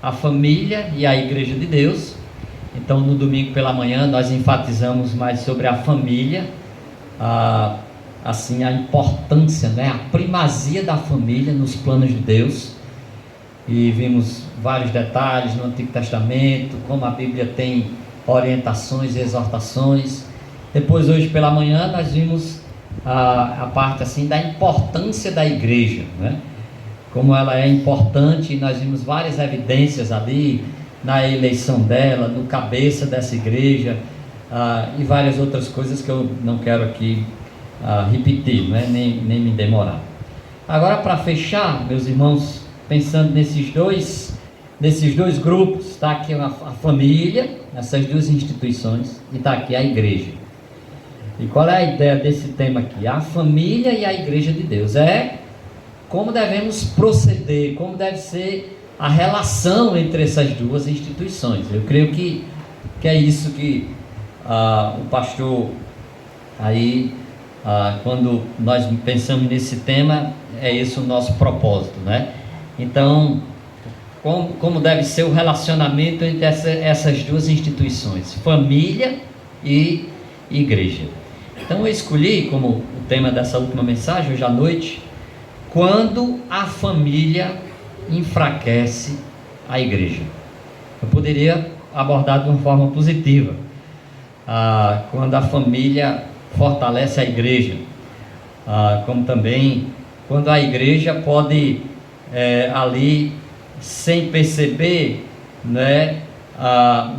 a família e a igreja de Deus. Então, no domingo pela manhã, nós enfatizamos mais sobre a família, assim, a importância, né? A primazia da família nos planos de Deus. E vimos vários detalhes no Antigo Testamento, como a Bíblia tem orientações e exortações. Depois, hoje pela manhã, nós vimos a parte assim da importância da igreja, né? Como ela é importante. Nós vimos várias evidências ali na eleição dela, no cabeça dessa igreja, e várias outras coisas que eu não quero aqui repetir, né? nem me demorar. Agora, para fechar, meus irmãos, pensando nesses dois grupos, está aqui a família, essas duas instituições, e está aqui a igreja. E qual é a ideia desse tema aqui? A família e a igreja de Deus. É como devemos proceder, como deve ser a relação entre essas duas instituições. Eu creio que é isso que o pastor aí, quando nós pensamos nesse tema, é esse o nosso propósito, né? Então, como deve ser o relacionamento entre essas duas instituições, família e igreja. Então eu escolhi como o tema dessa última mensagem, hoje à noite, quando a família enfraquece a igreja. Eu poderia abordar de uma forma positiva, quando a família fortalece a igreja, como também quando a igreja pode ali, sem perceber, né,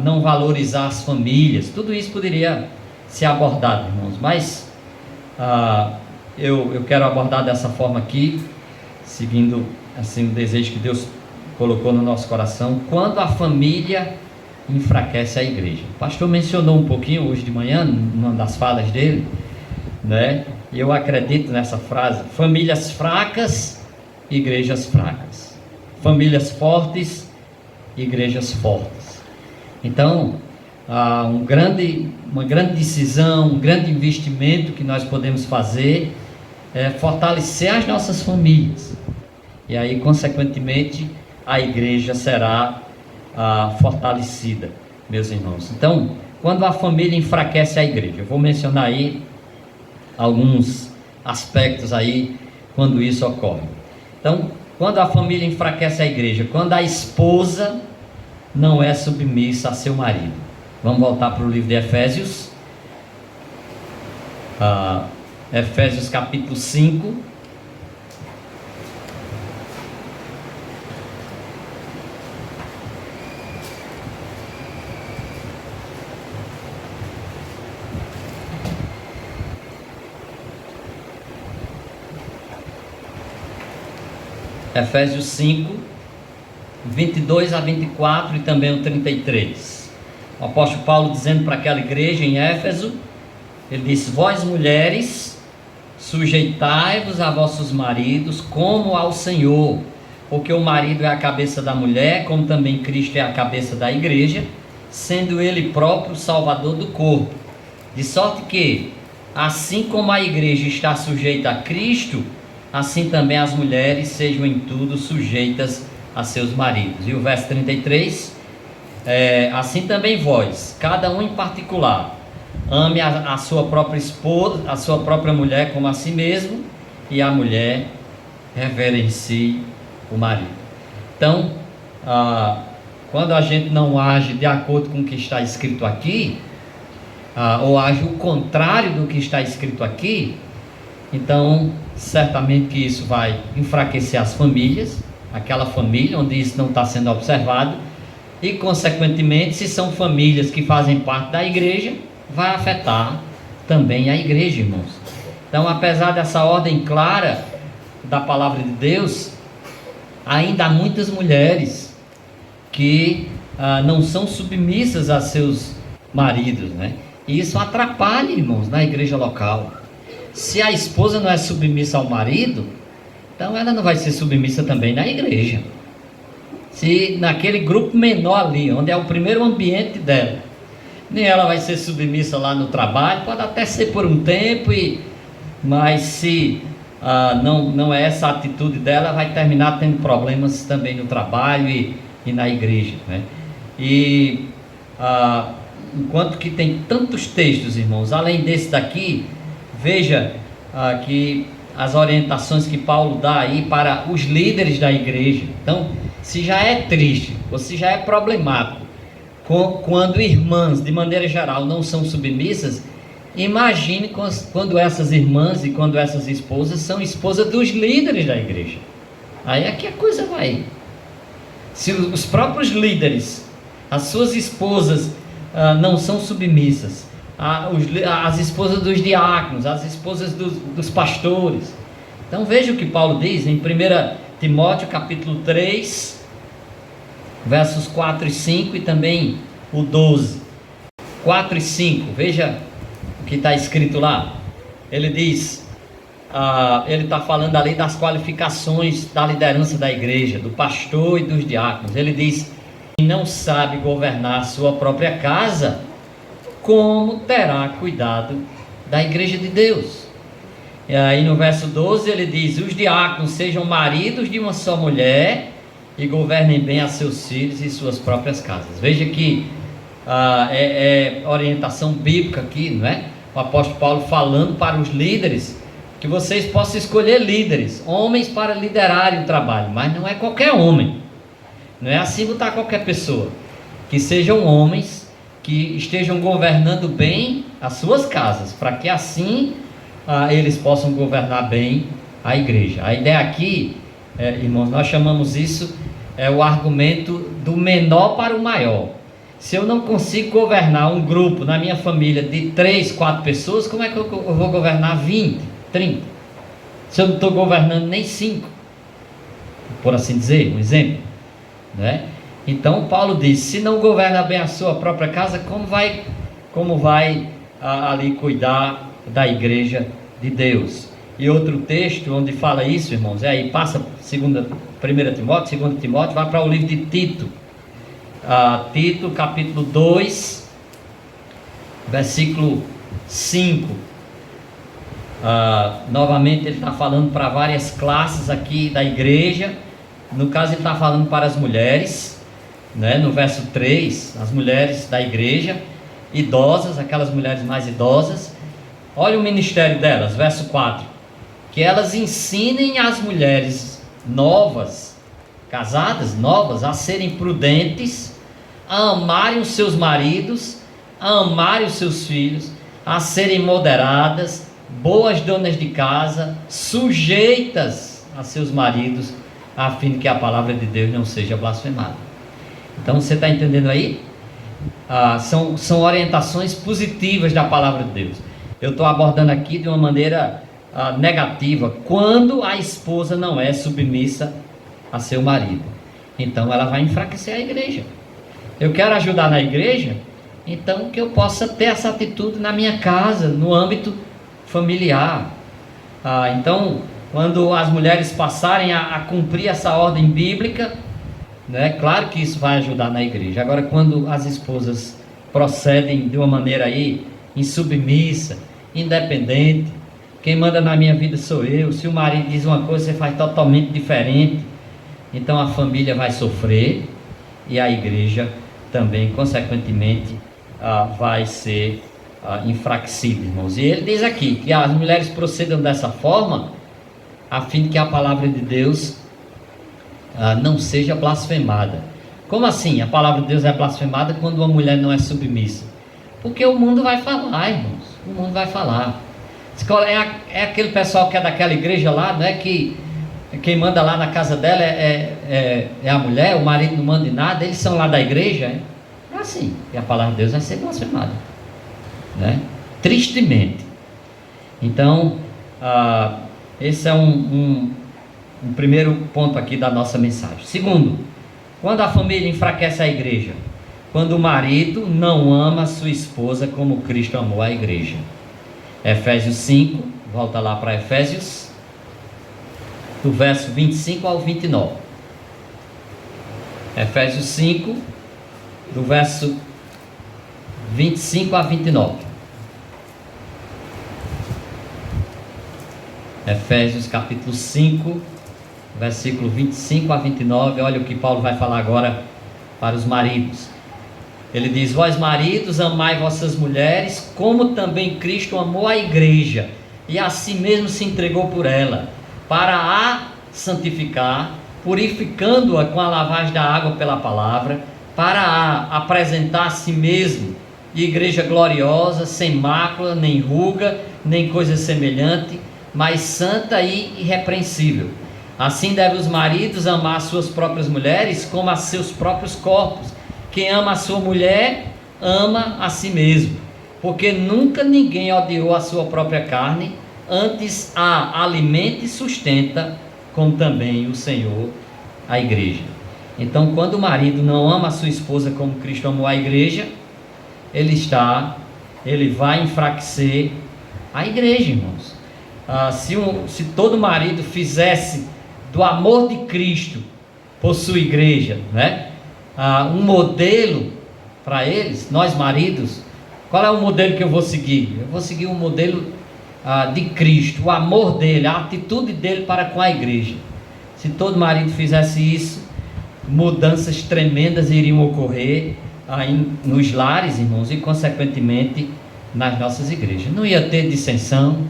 não valorizar as famílias. Tudo isso poderia ser abordado, irmãos, mas eu quero abordar dessa forma aqui, seguindo assim o desejo que Deus colocou no nosso coração, quando a família enfraquece a igreja. O pastor mencionou um pouquinho hoje de manhã, numa das falas dele, né? E eu acredito nessa frase: famílias fracas, igrejas fracas; famílias fortes, igrejas fortes. Então, uma grande decisão, um grande investimento que nós podemos fazer é fortalecer as nossas famílias, e aí consequentemente a igreja será fortalecida, meus irmãos. Então, quando a família enfraquece a igreja, eu vou mencionar aí alguns aspectos aí quando isso ocorre. Então, quando a família enfraquece a igreja, quando a esposa não é submissa a seu marido. Vamos voltar para o livro de Efésios, Efésios capítulo 5. Efésios 5, 22 a 24 e também o 33. O apóstolo Paulo dizendo para aquela igreja em Éfeso, ele disse: vós mulheres, sujeitai-vos a vossos maridos como ao Senhor, porque o marido é a cabeça da mulher, como também Cristo é a cabeça da igreja, sendo ele próprio o salvador do corpo. De sorte que, assim como a igreja está sujeita a Cristo, assim também as mulheres sejam em tudo sujeitas a seus maridos. E o verso 33, assim também vós, cada um em particular, ame a sua própria esposa, a sua própria mulher como a si mesmo, e a mulher reverencie o marido. Então, quando a gente não age de acordo com o que está escrito aqui, ou age o contrário do que está escrito aqui, então certamente que isso vai enfraquecer as famílias, aquela família onde isso não está sendo observado, e consequentemente, se são famílias que fazem parte da igreja, vai afetar também a igreja, irmãos. Então, apesar dessa ordem clara da palavra de Deus, ainda há muitas mulheres que não são submissas a seus maridos, né? E isso atrapalha, irmãos, na igreja local. Se a esposa não é submissa ao marido, então ela não vai ser submissa também na igreja. Se naquele grupo menor ali, onde é o primeiro ambiente dela, nem ela vai ser submissa lá no trabalho, pode até ser por um tempo, mas se não é essa a atitude dela, vai terminar tendo problemas também no trabalho e na igreja, né? E enquanto que tem tantos textos, irmãos, além desse daqui, veja que as orientações que Paulo dá aí para os líderes da igreja. Então, se já é triste, ou se já é problemático, quando irmãs, de maneira geral, não são submissas, imagine quando essas irmãs e quando essas esposas são esposas dos líderes da igreja. Aí é que a coisa vai. Se os próprios líderes, as suas esposas não são submissas, as esposas dos diáconos, as esposas dos pastores. Então veja o que Paulo diz em 1 Timóteo capítulo 3, versos 4 e 5 e também o 12. 4 e 5, veja o que está escrito lá. Ele diz, ele está falando ali das qualificações da liderança da igreja, do pastor e dos diáconos. Ele diz: quem não sabe governar sua própria casa, como terá cuidado da igreja de Deus? E aí no verso 12 ele diz: os diáconos sejam maridos de uma só mulher e governem bem a seus filhos e suas próprias casas. Veja que é orientação bíblica aqui, não é? O apóstolo Paulo falando para os líderes, que vocês possam escolher líderes, homens para liderarem o trabalho, mas não é qualquer homem, não é assim botar qualquer pessoa, que sejam homens que estejam governando bem as suas casas, para que assim eles possam governar bem a igreja. A ideia aqui, irmãos, nós chamamos isso o argumento do menor para o maior. Se eu não consigo governar um grupo na minha família de 3, 4 pessoas, como é que eu vou governar 20, 30? Se eu não estou governando nem 5, por assim dizer, um exemplo, né? Então Paulo diz: se não governa bem a sua própria casa, como vai ali cuidar da igreja de Deus? E outro texto onde fala isso, irmãos, aí passa 1 Timóteo, 2 Timóteo, vai para o livro de Tito. Tito capítulo 2, versículo 5. Novamente ele está falando para várias classes aqui da igreja. No caso ele está falando para as mulheres, né? No verso 3, as mulheres da igreja, idosas, aquelas mulheres mais idosas. Olha o ministério delas, verso 4: que elas ensinem as mulheres novas, casadas, novas, a serem prudentes, a amarem os seus maridos, a amarem os seus filhos, a serem moderadas, boas donas de casa, sujeitas a seus maridos, a fim de que a palavra de Deus não seja blasfemada. Então você está entendendo aí? São orientações positivas da palavra de Deus. Eu estou abordando aqui de uma maneira negativa, quando a esposa não é submissa a seu marido. Então ela vai enfraquecer a igreja. Eu quero ajudar na igreja, então que eu possa ter essa atitude na minha casa, no âmbito familiar. Então, quando as mulheres passarem a cumprir essa ordem bíblica, né, claro que isso vai ajudar na igreja. Agora, quando as esposas procedem de uma maneira aí insubmissa, independente, quem manda na minha vida sou eu, se o marido diz uma coisa, você faz totalmente diferente, então a família vai sofrer e a igreja também, consequentemente, vai ser enfraquecida, irmãos. E ele diz aqui que as mulheres procedam dessa forma, a fim de que a palavra de Deus não seja blasfemada. Como assim? A palavra de Deus é blasfemada quando uma mulher não é submissa? Porque o mundo vai falar, irmãos. O mundo vai falar. É aquele pessoal que é daquela igreja lá, não é que quem manda lá na casa dela é a mulher, o marido não manda em nada, eles são lá da igreja. É assim, e a palavra de Deus vai ser blasfemada, né? Tristemente. Então, esse é um primeiro ponto aqui da nossa mensagem. Segundo, quando a família enfraquece a igreja? Quando o marido não ama a sua esposa como Cristo amou a igreja. Efésios 5, volta lá para Efésios, do verso 25 ao 29. Efésios 5, do verso 25 a 29. Efésios capítulo 5, versículo 25 a 29, olha o que Paulo vai falar agora para os maridos. Ele diz: vós maridos, amai vossas mulheres, como também Cristo amou a igreja, e a si mesmo se entregou por ela, para a santificar, purificando-a com a lavagem da água pela palavra, para a apresentar a si mesmo, igreja gloriosa, sem mácula, nem ruga, nem coisa semelhante, mas santa e irrepreensível. Assim devem os maridos amar suas próprias mulheres como a seus próprios corpos. Quem ama a sua mulher, ama a si mesmo, porque nunca ninguém odiou a sua própria carne, antes a alimenta e sustenta, como também o Senhor a igreja. Então, quando o marido não ama a sua esposa como Cristo amou a igreja, ele vai enfraquecer a igreja, irmãos. Se todo marido fizesse do amor de Cristo por sua igreja, né, um modelo para eles, nós maridos, qual é o modelo que eu vou seguir? Eu vou seguir o modelo de Cristo, o amor dele, a atitude dele para com a igreja. Se todo marido fizesse isso, mudanças tremendas iriam ocorrer nos lares, irmãos, e consequentemente nas nossas igrejas. Não ia ter dissensão,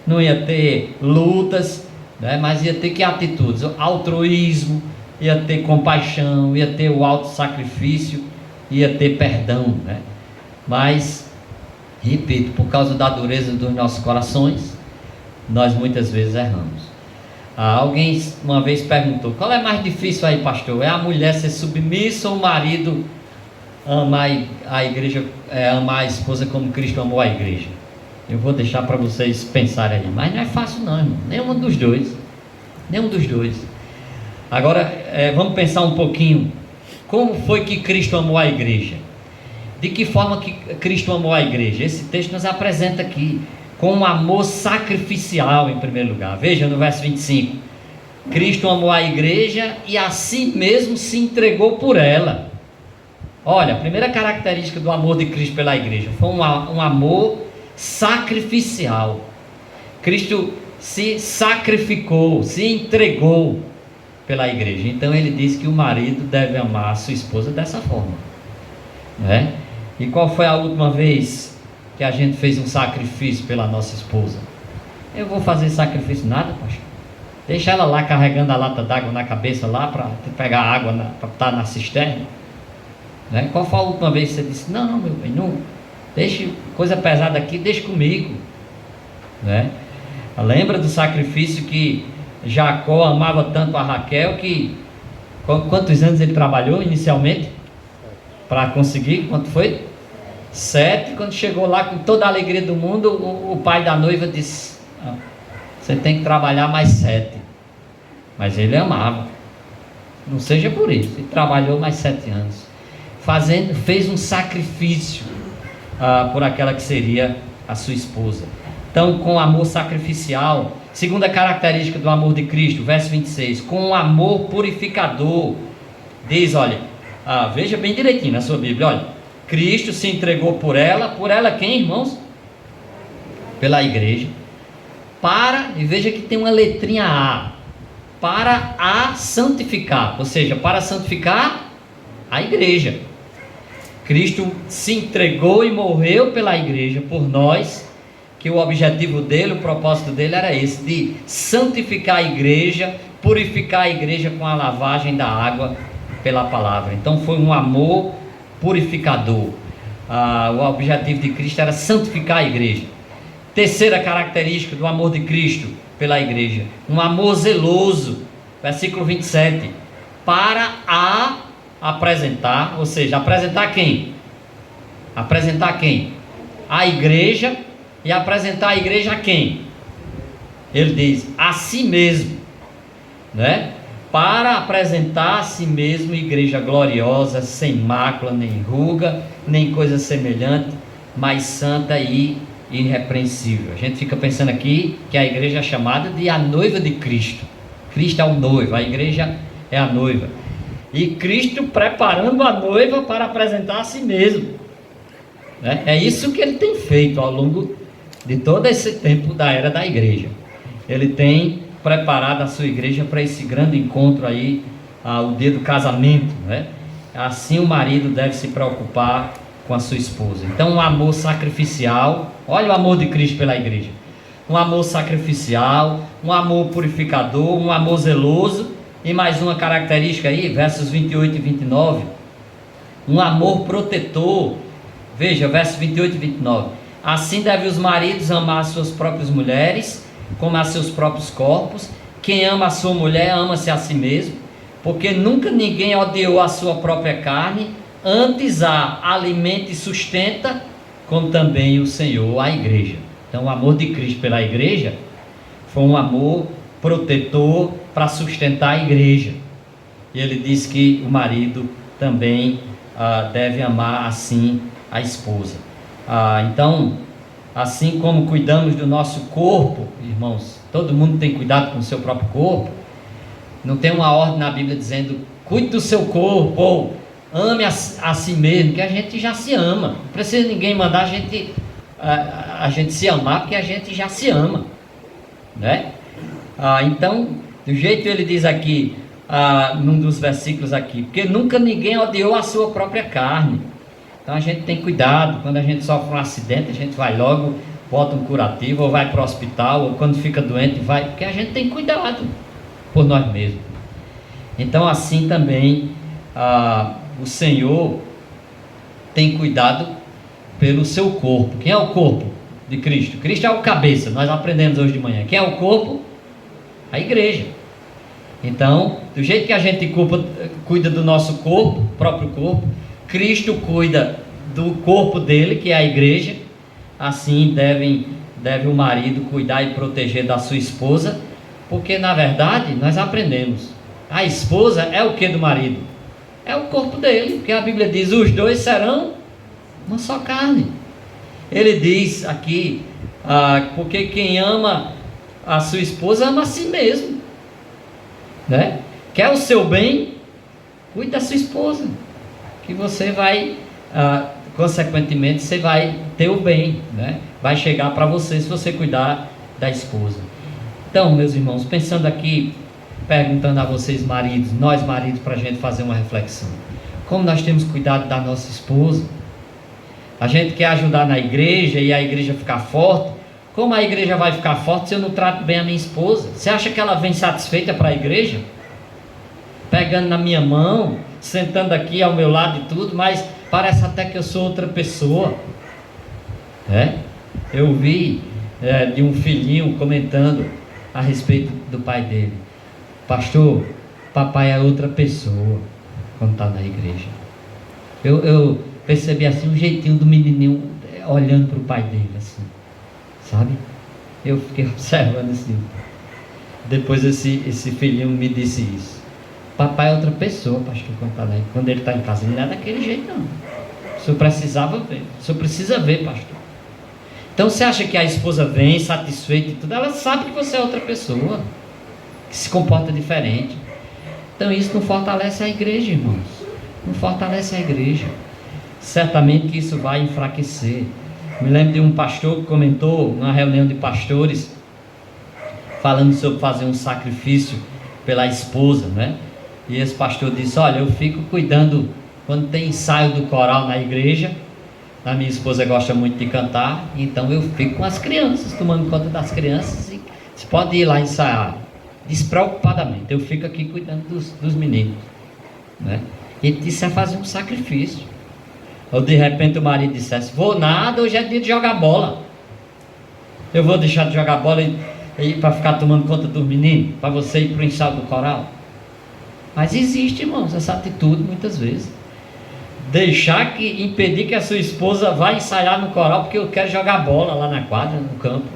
não ia ter lutas, né, mas ia ter que atitudes, altruísmo, ia ter compaixão, ia ter o auto-sacrifício, ia ter perdão, né? Mas, repito, por causa da dureza dos nossos corações, nós muitas vezes erramos. Alguém uma vez perguntou: qual é mais difícil aí, pastor? É a mulher ser submissa ou o marido amar a igreja, amar a esposa como Cristo amou a igreja? Eu vou deixar para vocês pensarem aí, mas não é fácil não, irmão. Nenhum dos dois. Agora, vamos pensar um pouquinho, como foi que Cristo amou a igreja? De que forma que Cristo amou a igreja? Esse texto nos apresenta aqui, com um amor sacrificial em primeiro lugar. Veja no verso 25, Cristo amou a igreja e a si mesmo se entregou por ela. Olha, a primeira característica do amor de Cristo pela igreja foi um amor sacrificial. Cristo se sacrificou, se entregou pela igreja. Então ele diz que o marido deve amar a sua esposa dessa forma, né? E qual foi a última vez que a gente fez um sacrifício pela nossa esposa? Eu vou fazer sacrifício nada, pastor. Deixa ela lá carregando a lata d'água na cabeça lá para pegar água para estar na cisterna, né? Qual foi a última vez que você disse: não, meu bem, não, deixe coisa pesada aqui, deixe comigo, né? Lembra do sacrifício que Jacó amava tanto a Raquel, que quantos anos ele trabalhou inicialmente para conseguir? Quanto foi? 7. Quando chegou lá com toda a alegria do mundo, o pai da noiva disse: você tem que trabalhar mais 7. Mas ele amava, não seja por isso, ele trabalhou mais 7 anos, fez um sacrifício por aquela que seria a sua esposa. Então, com amor sacrificial. Segunda característica do amor de Cristo, verso 26, com um amor purificador. Diz, olha, veja bem direitinho na sua Bíblia, olha, Cristo se entregou por ela quem, irmãos? Pela igreja, e veja que tem uma letrinha A, para a santificar, ou seja, para santificar a igreja. Cristo se entregou e morreu pela igreja, por nós, que o objetivo dele, o propósito dele era esse, de santificar a igreja, purificar a igreja com a lavagem da água pela palavra. Então foi um amor purificador. o objetivo de Cristo era santificar a igreja. Terceira característica do amor de Cristo pela igreja, um amor zeloso, versículo 27, para a apresentar, ou seja, apresentar quem? Apresentar quem? A igreja. E apresentar a igreja a quem? Ele diz, a si mesmo, né? Para apresentar a si mesmo igreja gloriosa, sem mácula, nem ruga, nem coisa semelhante, mas santa e irrepreensível. A gente fica pensando aqui que a igreja é chamada de a noiva de Cristo. Cristo é o noivo, a igreja é a noiva. E Cristo preparando a noiva para apresentar a si mesmo, né? É isso que ele tem feito ao longo de todo esse tempo da era da igreja. Ele tem preparado a sua igreja para esse grande encontro aí, o dia do casamento, né? Assim o marido deve se preocupar com a sua esposa. Então, um amor sacrificial. Olha o amor de Cristo pela igreja. Um amor sacrificial, um amor purificador, um amor zeloso. E mais uma característica aí, versos 28 e 29. Um amor protetor. Veja, versos 28 e 29. Assim devem os maridos amar as suas próprias mulheres, como a seus próprios corpos. Quem ama a sua mulher, ama-se a si mesmo, porque nunca ninguém odiou a sua própria carne, antes a alimenta e sustenta, como também o Senhor a igreja. Então o amor de Cristo pela igreja foi um amor protetor para sustentar a igreja. E ele diz que o marido também deve amar assim a esposa. Então, assim como cuidamos do nosso corpo, irmãos, todo mundo tem cuidado com o seu próprio corpo. Não tem uma ordem na Bíblia dizendo, cuide do seu corpo, ou ame a si mesmo, que a gente já se ama. Não precisa ninguém mandar a gente se amar, porque a gente já se ama, né? Então, do jeito que ele diz aqui, num dos versículos aqui, porque nunca ninguém odiou a sua própria carne. Então a gente tem cuidado, quando a gente sofre um acidente, a gente vai logo, bota um curativo, ou vai para o hospital, ou quando fica doente, vai, porque a gente tem cuidado por nós mesmos. Então assim também o Senhor tem cuidado pelo seu corpo. Quem é o corpo de Cristo? Cristo é o cabeça, nós aprendemos hoje de manhã. Quem é o corpo? A igreja. Então, do jeito que a gente cuida do nosso corpo, próprio corpo, Cristo cuida do corpo dele, que é a igreja. Assim deve o marido cuidar e proteger da sua esposa, porque na verdade nós aprendemos, a esposa é o que do marido? É o corpo dele, porque a Bíblia diz, os dois serão uma só carne. Ele diz aqui, porque quem ama a sua esposa ama a si mesmo, né? Quer o seu bem, cuide da sua esposa, que você vai, consequentemente, você vai ter o bem, né? Vai chegar para você se você cuidar da esposa. Então, meus irmãos, pensando aqui, perguntando a vocês maridos, nós maridos, para a gente fazer uma reflexão. Como nós temos cuidado da nossa esposa? A gente quer ajudar na igreja e a igreja ficar forte. Como a igreja vai ficar forte se eu não trato bem a minha esposa? Você acha que ela vem satisfeita para a igreja? Pegando na minha mão, sentando aqui ao meu lado e tudo, mas parece até que eu sou outra pessoa. Eu vi de um filhinho comentando a respeito do pai dele. Pastor, papai é outra pessoa quando está na igreja. Eu percebi assim um jeitinho do menininho olhando para o pai dele assim, sabe? Eu fiquei observando assim. Depois esse filhinho me disse isso. Papai é outra pessoa, pastor, quando ele está em casa. Ele não é daquele jeito não. O senhor precisava ver. O senhor precisa ver, pastor. Então você acha que a esposa vem satisfeita e tudo? Ela sabe que você é outra pessoa, que se comporta diferente. Então isso não fortalece a igreja, irmãos. Não fortalece a igreja. Certamente que isso vai enfraquecer. Me lembro de um pastor que comentou numa reunião de pastores, falando sobre fazer um sacrifício pela esposa, né? E esse pastor disse, olha, eu fico cuidando quando tem ensaio do coral na igreja. A minha esposa gosta muito de cantar, então eu fico com as crianças, tomando conta das crianças, e você pode ir lá ensaiar despreocupadamente. Eu fico aqui cuidando dos meninos, né? Ele disse, é fazer um sacrifício. Ou de repente o marido dissesse: vou nada, hoje é dia de jogar bola. Eu vou deixar de jogar bola para ficar tomando conta dos meninos, para você ir para o ensaio do coral. Mas existe, irmãos, essa atitude muitas vezes. Impedir que a sua esposa vá ensaiar no coral porque eu quero jogar bola lá na quadra, no campo.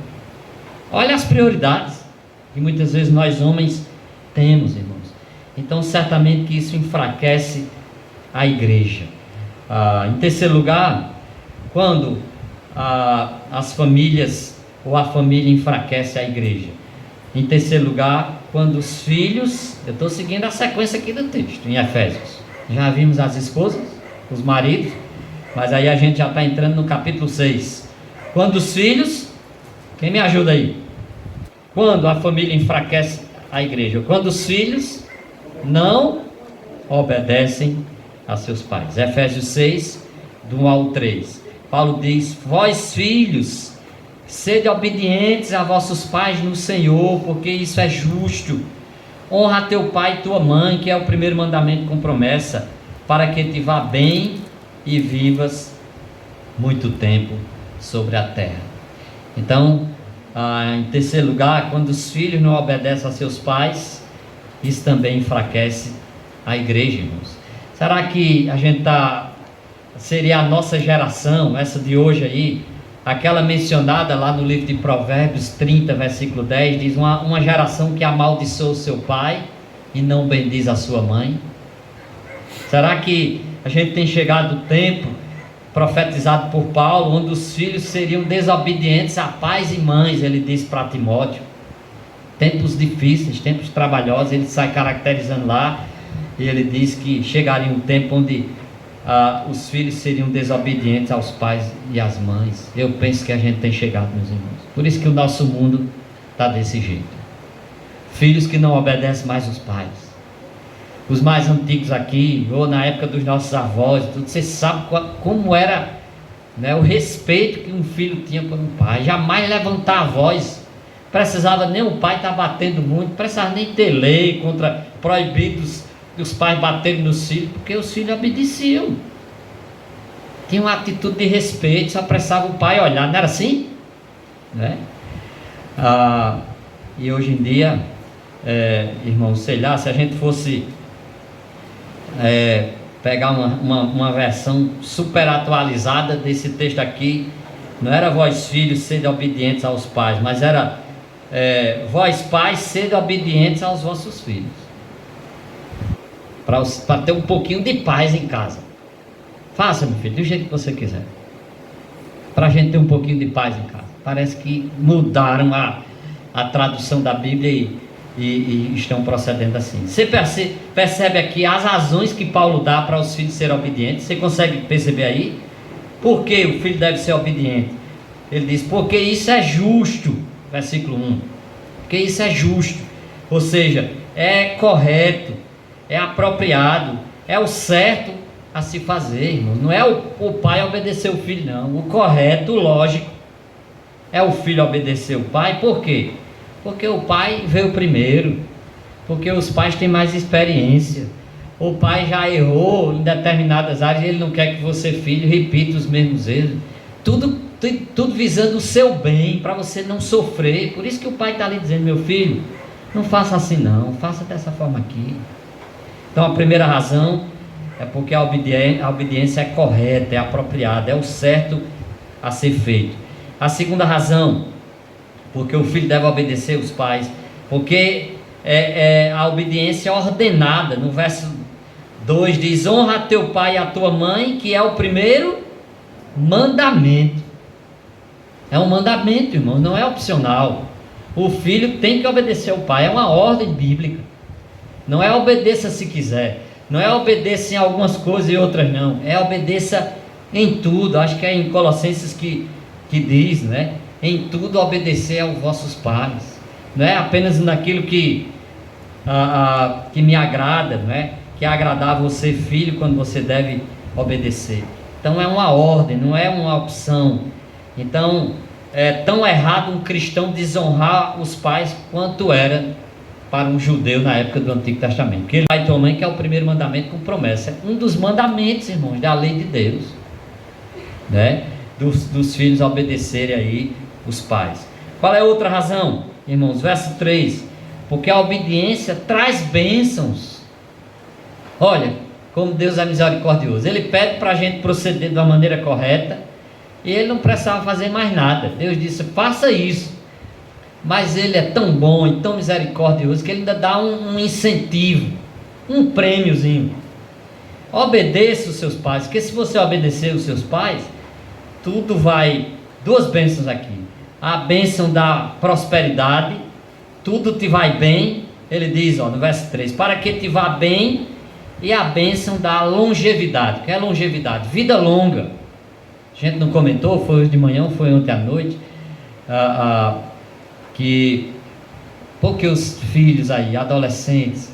Olha as prioridades que muitas vezes nós homens temos, irmãos. Então certamente que isso enfraquece a igreja. Em terceiro lugar, quando as famílias ou a família enfraquece a igreja. Em terceiro lugar, quando os filhos, eu estou seguindo a sequência aqui do texto, em Efésios. Já vimos as esposas, os maridos, mas aí a gente já está entrando no capítulo 6. Quando os filhos, quem me ajuda aí? Quando a família enfraquece a igreja, quando os filhos não obedecem a seus pais. Efésios 6, do 1 ao 3. Paulo diz: vós filhos, sede obedientes a vossos pais no Senhor, porque isso é justo. Honra teu pai e tua mãe, que é o primeiro mandamento com promessa, para que te vá bem e vivas muito tempo sobre a terra. Então, em terceiro lugar, quando os filhos não obedecem a seus pais, isso também enfraquece a igreja, irmãos. Será que a gente seria a nossa geração, essa de hoje aí, aquela mencionada lá no livro de Provérbios 30, versículo 10, diz uma geração que amaldiçoa o seu pai e não bendiz a sua mãe? Será que a gente tem chegado o tempo profetizado por Paulo, onde os filhos seriam desobedientes a pais e mães? Ele diz para Timóteo, tempos difíceis, tempos trabalhosos, ele sai caracterizando lá, e ele diz que chegaria um tempo onde os filhos seriam desobedientes aos pais e às mães. Eu penso que a gente tem chegado, meus irmãos. Por isso que o nosso mundo está desse jeito. Filhos que não obedecem mais os pais. Os mais antigos aqui, ou na época dos nossos avós, tudo, você sabe como era, né, o respeito que um filho tinha por um pai. Jamais levantar a voz. Precisava nem o pai estar batendo muito, precisava nem ter lei contra proibidos os pais baterem nos filhos, porque os filhos obedeciam. Tinha uma atitude de respeito, só precisava o pai olhar, não era assim? Né? E hoje em dia, irmão, sei lá, se a gente fosse pegar uma versão super atualizada desse texto aqui, não era vós filhos sede obedientes aos pais, mas era vós pais sede obedientes aos vossos filhos. Para ter um pouquinho de paz em casa. Faça, meu filho, do jeito que você quiser. Para a gente ter um pouquinho de paz em casa. Parece que mudaram a tradução da Bíblia e estão procedendo assim. Você percebe aqui as razões que Paulo dá para os filhos serem obedientes? Você consegue perceber aí? Por que o filho deve ser obediente? Ele diz, porque isso é justo. Versículo 1. Porque isso é justo. Ou seja, é correto, é apropriado, é o certo a se fazer, irmão. Não é o pai obedecer o filho, não. O correto, o lógico, é o filho obedecer o pai. Por quê? Porque o pai veio primeiro, porque os pais têm mais experiência. O pai já errou em determinadas áreas e ele não quer que você, filho, repita os mesmos erros. Tudo visando o seu bem, para você não sofrer. Por isso que o pai está ali dizendo, meu filho, não faça assim não, faça dessa forma aqui. Então a primeira razão é porque a obediência é correta, é apropriada, é o certo a ser feito. A segunda razão, porque o filho deve obedecer os pais, porque a obediência ordenada. No verso 2 diz, honra teu pai e a tua mãe, que é o primeiro mandamento. É um mandamento, irmão, não é opcional. O filho tem que obedecer ao pai, é uma ordem bíblica. Não é obedeça se quiser, não é obedeça em algumas coisas e outras não, é obedeça em tudo. Acho que é em Colossenses que diz, né? Em tudo obedecer aos vossos pais, não é apenas naquilo que me agrada, não é? Que agradar você, filho, quando você deve obedecer. Então é uma ordem, não é uma opção. Então é tão errado um cristão desonrar os pais quanto era para um judeu na época do Antigo Testamento. Porque pai e tua mãe, que é o primeiro mandamento com promessa, é um dos mandamentos, irmãos, da lei de Deus. né? Dos filhos obedecerem aí os pais. Qual é a outra razão, irmãos? Verso 3: porque a obediência traz bênçãos. Olha como Deus é misericordioso. Ele pede para a gente proceder de uma maneira correta, e ele não precisava fazer mais nada. Deus disse: faça isso. Mas ele é tão bom e tão misericordioso que ele ainda dá um incentivo, um prêmiozinho. Obedeça os seus pais, porque se você obedecer os seus pais, tudo vai, duas bênçãos aqui: a bênção da prosperidade, tudo te vai bem. Ele diz, no verso 3, para que te vá bem, e a bênção da longevidade. O que é longevidade? Vida longa. A gente não comentou, foi hoje de manhã, foi ontem à noite, que porque os filhos aí, adolescentes,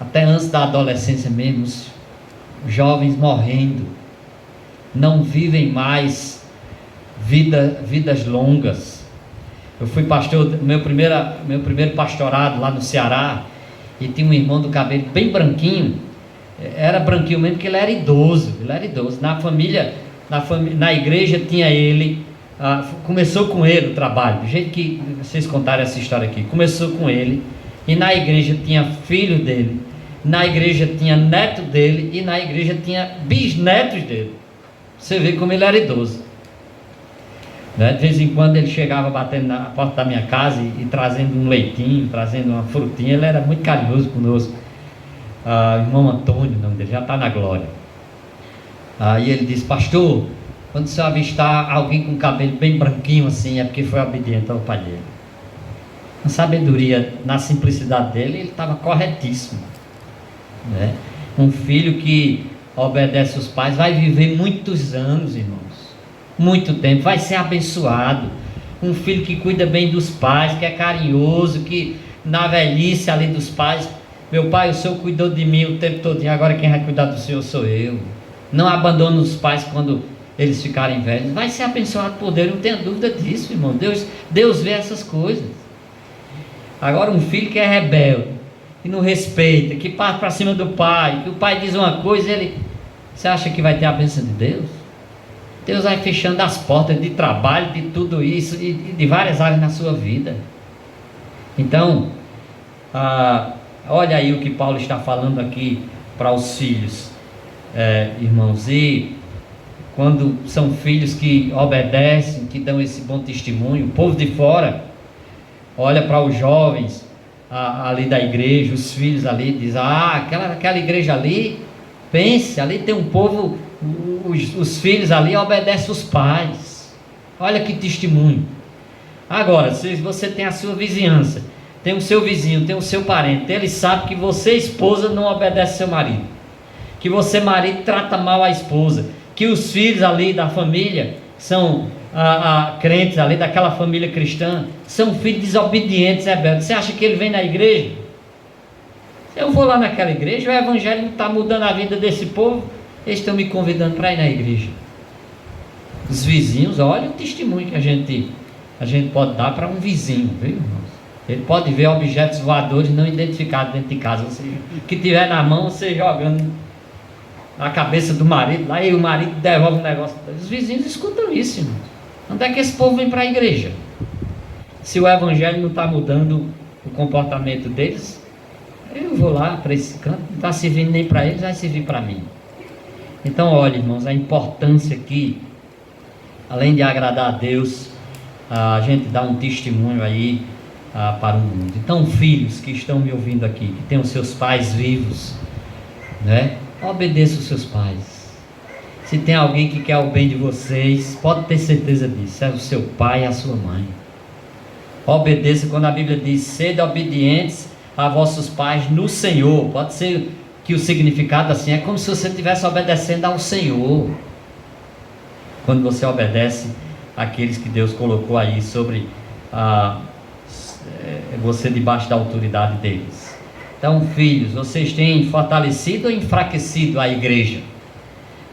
até antes da adolescência mesmo, os jovens morrendo, não vivem mais vidas longas. Eu fui pastor, meu primeiro pastorado lá no Ceará, e tinha um irmão do cabelo bem branquinho. Era branquinho mesmo porque ele era idoso. Na igreja tinha ele, começou com ele o trabalho, do jeito que vocês contaram essa história aqui. Começou com ele, e na igreja tinha filho dele, na igreja tinha neto dele, e na igreja tinha bisnetos dele. Você vê como ele era idoso, né? De vez em quando ele chegava batendo na porta da minha casa e trazendo um leitinho, trazendo uma frutinha. Ele era muito carinhoso conosco. Irmão Antônio, o nome dele, já está na glória. Aí ele disse: pastor, quando você avistar alguém com cabelo bem branquinho assim, é porque foi obediente ao pai dele. Na sabedoria, na simplicidade dele, ele estava corretíssimo, né? Um filho que obedece os pais vai viver muitos anos, irmãos, muito tempo, vai ser abençoado. Um filho que cuida bem dos pais, que é carinhoso, que na velhice ali dos pais: meu pai, o senhor cuidou de mim o tempo todo, e agora quem vai cuidar do senhor sou eu. Não abandona os pais quando eles ficarem velhos. Vai ser abençoado por Deus, não tenha dúvida disso, irmão. Deus vê essas coisas. Agora, um filho que é rebelde, que não respeita, que parte para cima do pai, que o pai diz uma coisa, você acha que vai ter a bênção de Deus? Deus vai fechando as portas de trabalho, de tudo isso, e de várias áreas na sua vida. Então, olha aí o que Paulo está falando aqui para os filhos, irmãos. E quando são filhos que obedecem, que dão esse bom testemunho, o povo de fora olha para os jovens ali da igreja, os filhos ali, diz: aquela igreja ali, pense, ali tem um povo, os filhos ali obedecem os pais. Olha que testemunho. Agora, se você tem a sua vizinhança, tem o seu vizinho, tem o seu parente, ele sabe que você, esposa, não obedece seu marido, que você, marido, trata mal a esposa, que os filhos ali da família são crentes ali, daquela família cristã, são filhos desobedientes, rebeldes. Você acha que ele vem na igreja? Se eu vou lá naquela igreja, o evangelho não está mudando a vida desse povo, eles estão me convidando para ir na igreja. Os vizinhos, olha o testemunho que a gente pode dar para um vizinho, viu, irmãos? Ele pode ver objetos voadores não identificados dentro de casa. Que tiver na mão, você jogando na cabeça do marido lá, e o marido devolve um negócio. Os vizinhos escutam isso, irmãos. Onde é que esse povo vem para a igreja? Se o evangelho não está mudando o comportamento deles, eu vou lá para esse canto, não está servindo nem para eles, vai servir para mim. Então, olha, irmãos, a importância aqui, além de agradar a Deus, a gente dá um testemunho aí para o mundo. Então, filhos que estão me ouvindo aqui, que têm os seus pais vivos, né? Obedeça os seus pais. Se tem alguém que quer o bem de vocês, pode ter certeza disso, é o seu pai e a sua mãe. Obedeça, quando a Bíblia diz: sede obedientes a vossos pais no Senhor. Pode ser que o significado assim é como se você estivesse obedecendo ao Senhor, quando você obedece àqueles que Deus colocou aí sobre você, debaixo da autoridade deles. Então, filhos, vocês têm fortalecido ou enfraquecido a igreja?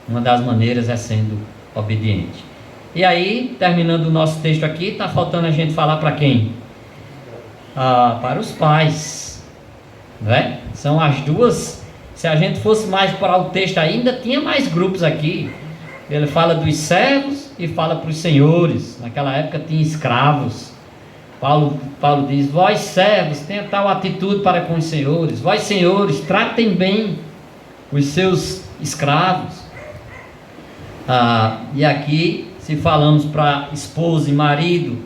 Uma das maneiras é sendo obediente. E aí, terminando o nosso texto aqui, está faltando a gente falar para quem? Para os pais, não é? São as duas. Se a gente fosse mais para o texto ainda, tinha mais grupos aqui. Ele fala dos servos e fala para os senhores. Naquela época tinha escravos. Paulo diz: vós servos, tenha tal atitude para com os senhores. Vós senhores, tratem bem os seus escravos. E aqui, se falamos para esposa e marido,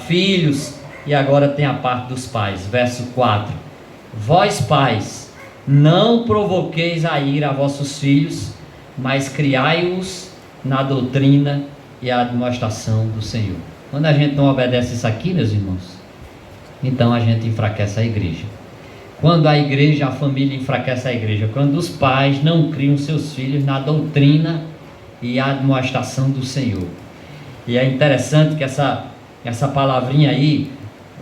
filhos, e agora tem a parte dos pais. Verso 4: vós pais, não provoqueis a ira a vossos filhos, mas criai-os na doutrina e a admoestação do Senhor. Quando a gente não obedece isso aqui, meus irmãos, então a gente enfraquece a igreja. Quando a igreja, a família enfraquece a igreja, quando os pais não criam seus filhos na doutrina e a admoestação do Senhor. E é interessante que essa palavrinha aí,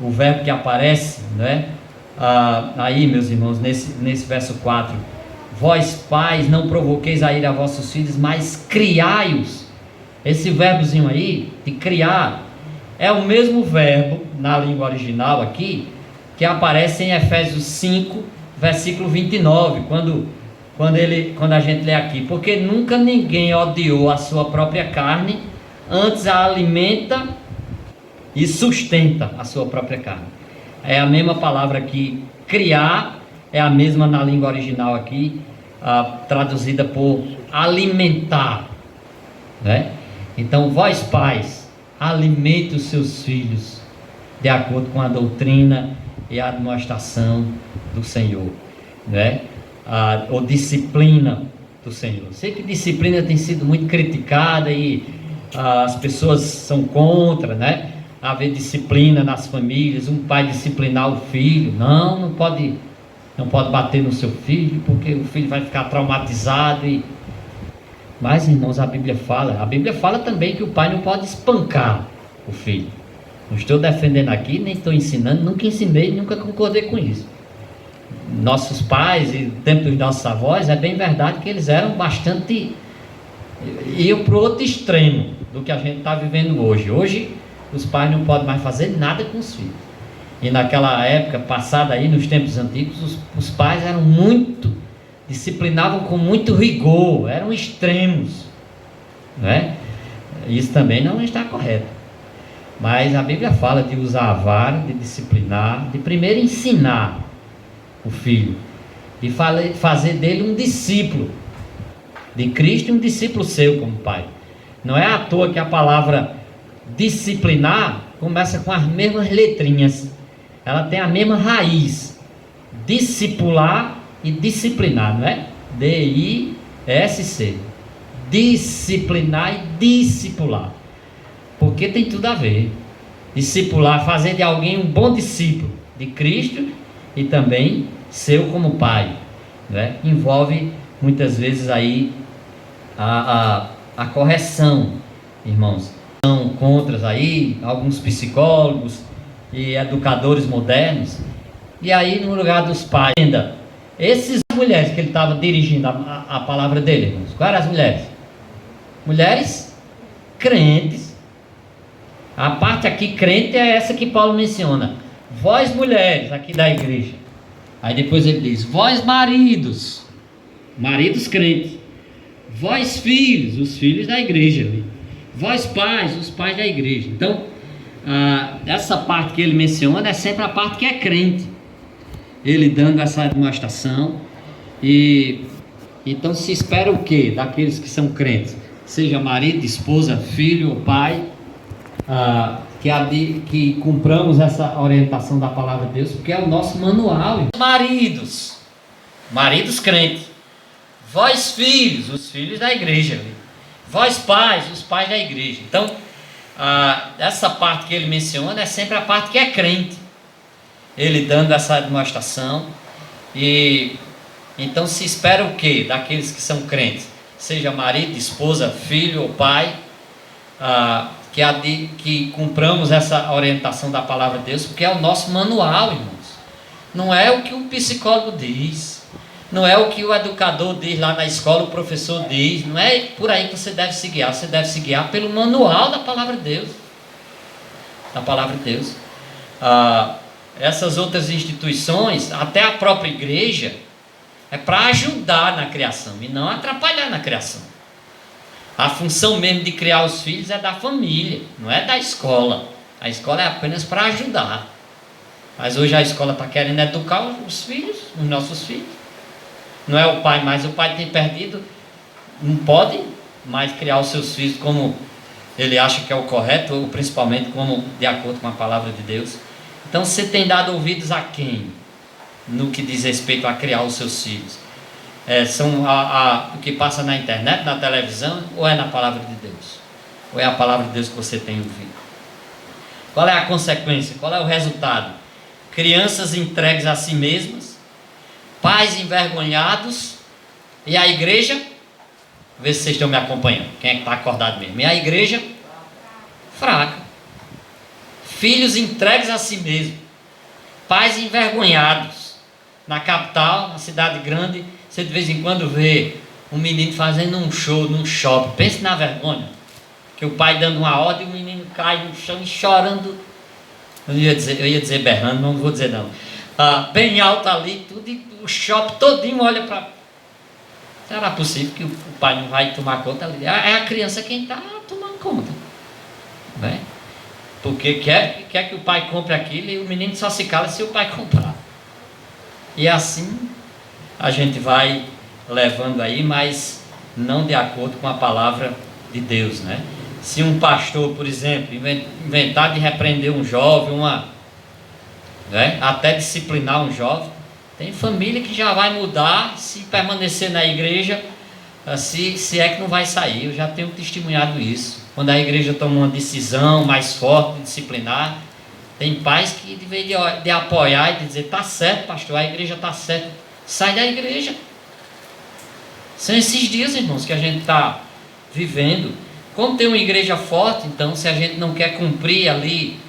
o verbo que aparece, né? Aí, meus irmãos, nesse verso 4: vós pais, não provoqueis a ira a vossos filhos, mas criai-os. Esse verbozinho aí, de criar, é o mesmo verbo na língua original aqui, que aparece em Efésios 5, versículo 29, quando a gente lê aqui: porque nunca ninguém odiou a sua própria carne, antes a alimenta e sustenta a sua própria carne. É a mesma palavra aqui, criar, é a mesma na língua original aqui, traduzida por alimentar, né? Então, vós pais, alimente os seus filhos de acordo com a doutrina e a admoestação do Senhor, né? Ou disciplina do Senhor. Sei que disciplina tem sido muito criticada e as pessoas são contra, né? Haver disciplina nas famílias, um pai disciplinar o filho. Não pode bater no seu filho, porque o filho vai ficar traumatizado. Mas, irmãos, a Bíblia fala também que o pai não pode espancar o filho. Não estou defendendo aqui, nem estou ensinando, nunca ensinei, nunca concordei com isso. Nossos pais e o tempo dos nossos avós, é bem verdade que eles eram bastante... iam para o outro extremo do que a gente está vivendo hoje. Hoje, os pais não podem mais fazer nada com os filhos. E naquela época passada aí, nos tempos antigos, os pais eram disciplinavam com muito rigor, eram extremos, né? Isso também não está correto. Mas a Bíblia fala de usar a vara, de disciplinar, de primeiro ensinar o filho, e fazer dele um discípulo de Cristo e um discípulo seu como pai. Não é à toa que a palavra disciplinar começa com as mesmas letrinhas, ela tem a mesma raiz, discipular e disciplinar, não é? D-I-S-C, disciplinar e discipular, porque tem tudo a ver. Discipular, fazer de alguém um bom discípulo de Cristo e também seu como pai, né? Envolve muitas vezes aí a correção, irmãos. São contras aí alguns psicólogos e educadores modernos, e aí no lugar dos pais, ainda essas mulheres que ele estava dirigindo a palavra dele, irmãos, quais eram as mulheres? Mulheres crentes. A parte aqui crente é essa que Paulo menciona: vós mulheres aqui da igreja. Aí depois ele diz: vós maridos crentes, vós filhos, os filhos da igreja ali, vós pais, os pais da igreja. Então essa parte que ele menciona é sempre a parte que é crente, ele dando essa demonstração. E então se espera o que daqueles que são crentes? Seja marido, esposa, filho ou pai, que cumpramos essa orientação da palavra de Deus, porque é o nosso manual. Maridos crentes, vós filhos, os filhos da igreja, vós pais, os pais da igreja. Então essa parte que ele menciona é sempre a parte que é crente, ele dando essa demonstração. E então se espera o que daqueles que são crentes? Seja marido, esposa, filho ou pai, que cumpramos essa orientação da palavra de Deus, porque é o nosso manual, irmãos. Não é o que o psicólogo diz, não é o que o educador diz lá na escola, o professor diz, não é por aí que você deve se guiar. Você deve se guiar pelo manual da palavra de Deus. Da palavra de Deus. Essas outras instituições, até a própria igreja, é para ajudar na criação e não atrapalhar na criação. A função mesmo de criar os filhos é da família, não é da escola. A escola é apenas para ajudar. Mas hoje a escola está querendo educar os filhos, os nossos filhos. Não é o pai, mas o pai tem perdido, não pode mais criar os seus filhos como ele acha que é o correto, ou principalmente como de acordo com a palavra de Deus. Então você tem dado ouvidos a quem? No que diz respeito a criar os seus filhos? São o que passa na internet, na televisão, ou é na palavra de Deus? Ou é a palavra de Deus que você tem ouvido? Qual é a consequência? Qual é o resultado? Crianças entregues a si mesmas, pais envergonhados, e a igreja, vê se vocês estão me acompanhando, quem é que está acordado mesmo? E a igreja fraca. Filhos entregues a si mesmos, pais envergonhados. Na capital, na cidade grande, você de vez em quando vê um menino fazendo um show num shopping. Pense na vergonha, que o pai dando uma ordem e o menino cai no chão e chorando. Eu ia dizer berrando, não vou dizer não. Bem alto ali, tudo, e o shopping todinho olha para... Será possível que o pai não vai tomar conta ali? É a criança quem está tomando conta, né? Porque quer que o pai compre aquilo e o menino só se cala se o pai comprar. E assim a gente vai levando aí, mas não de acordo com a palavra de Deus, né? Se um pastor, por exemplo, inventar de repreender um jovem, né? Até disciplinar um jovem, tem família que já vai mudar se permanecer na igreja, se é que não vai sair. Eu já tenho testemunhado isso. Quando a igreja toma uma decisão mais forte de disciplinar, tem pais que, de vez de apoiar e de dizer, está certo, pastor, a igreja está certa, sai da igreja. São esses dias, irmãos, que a gente está vivendo. Como tem uma igreja forte, então, se a gente não quer cumprir ali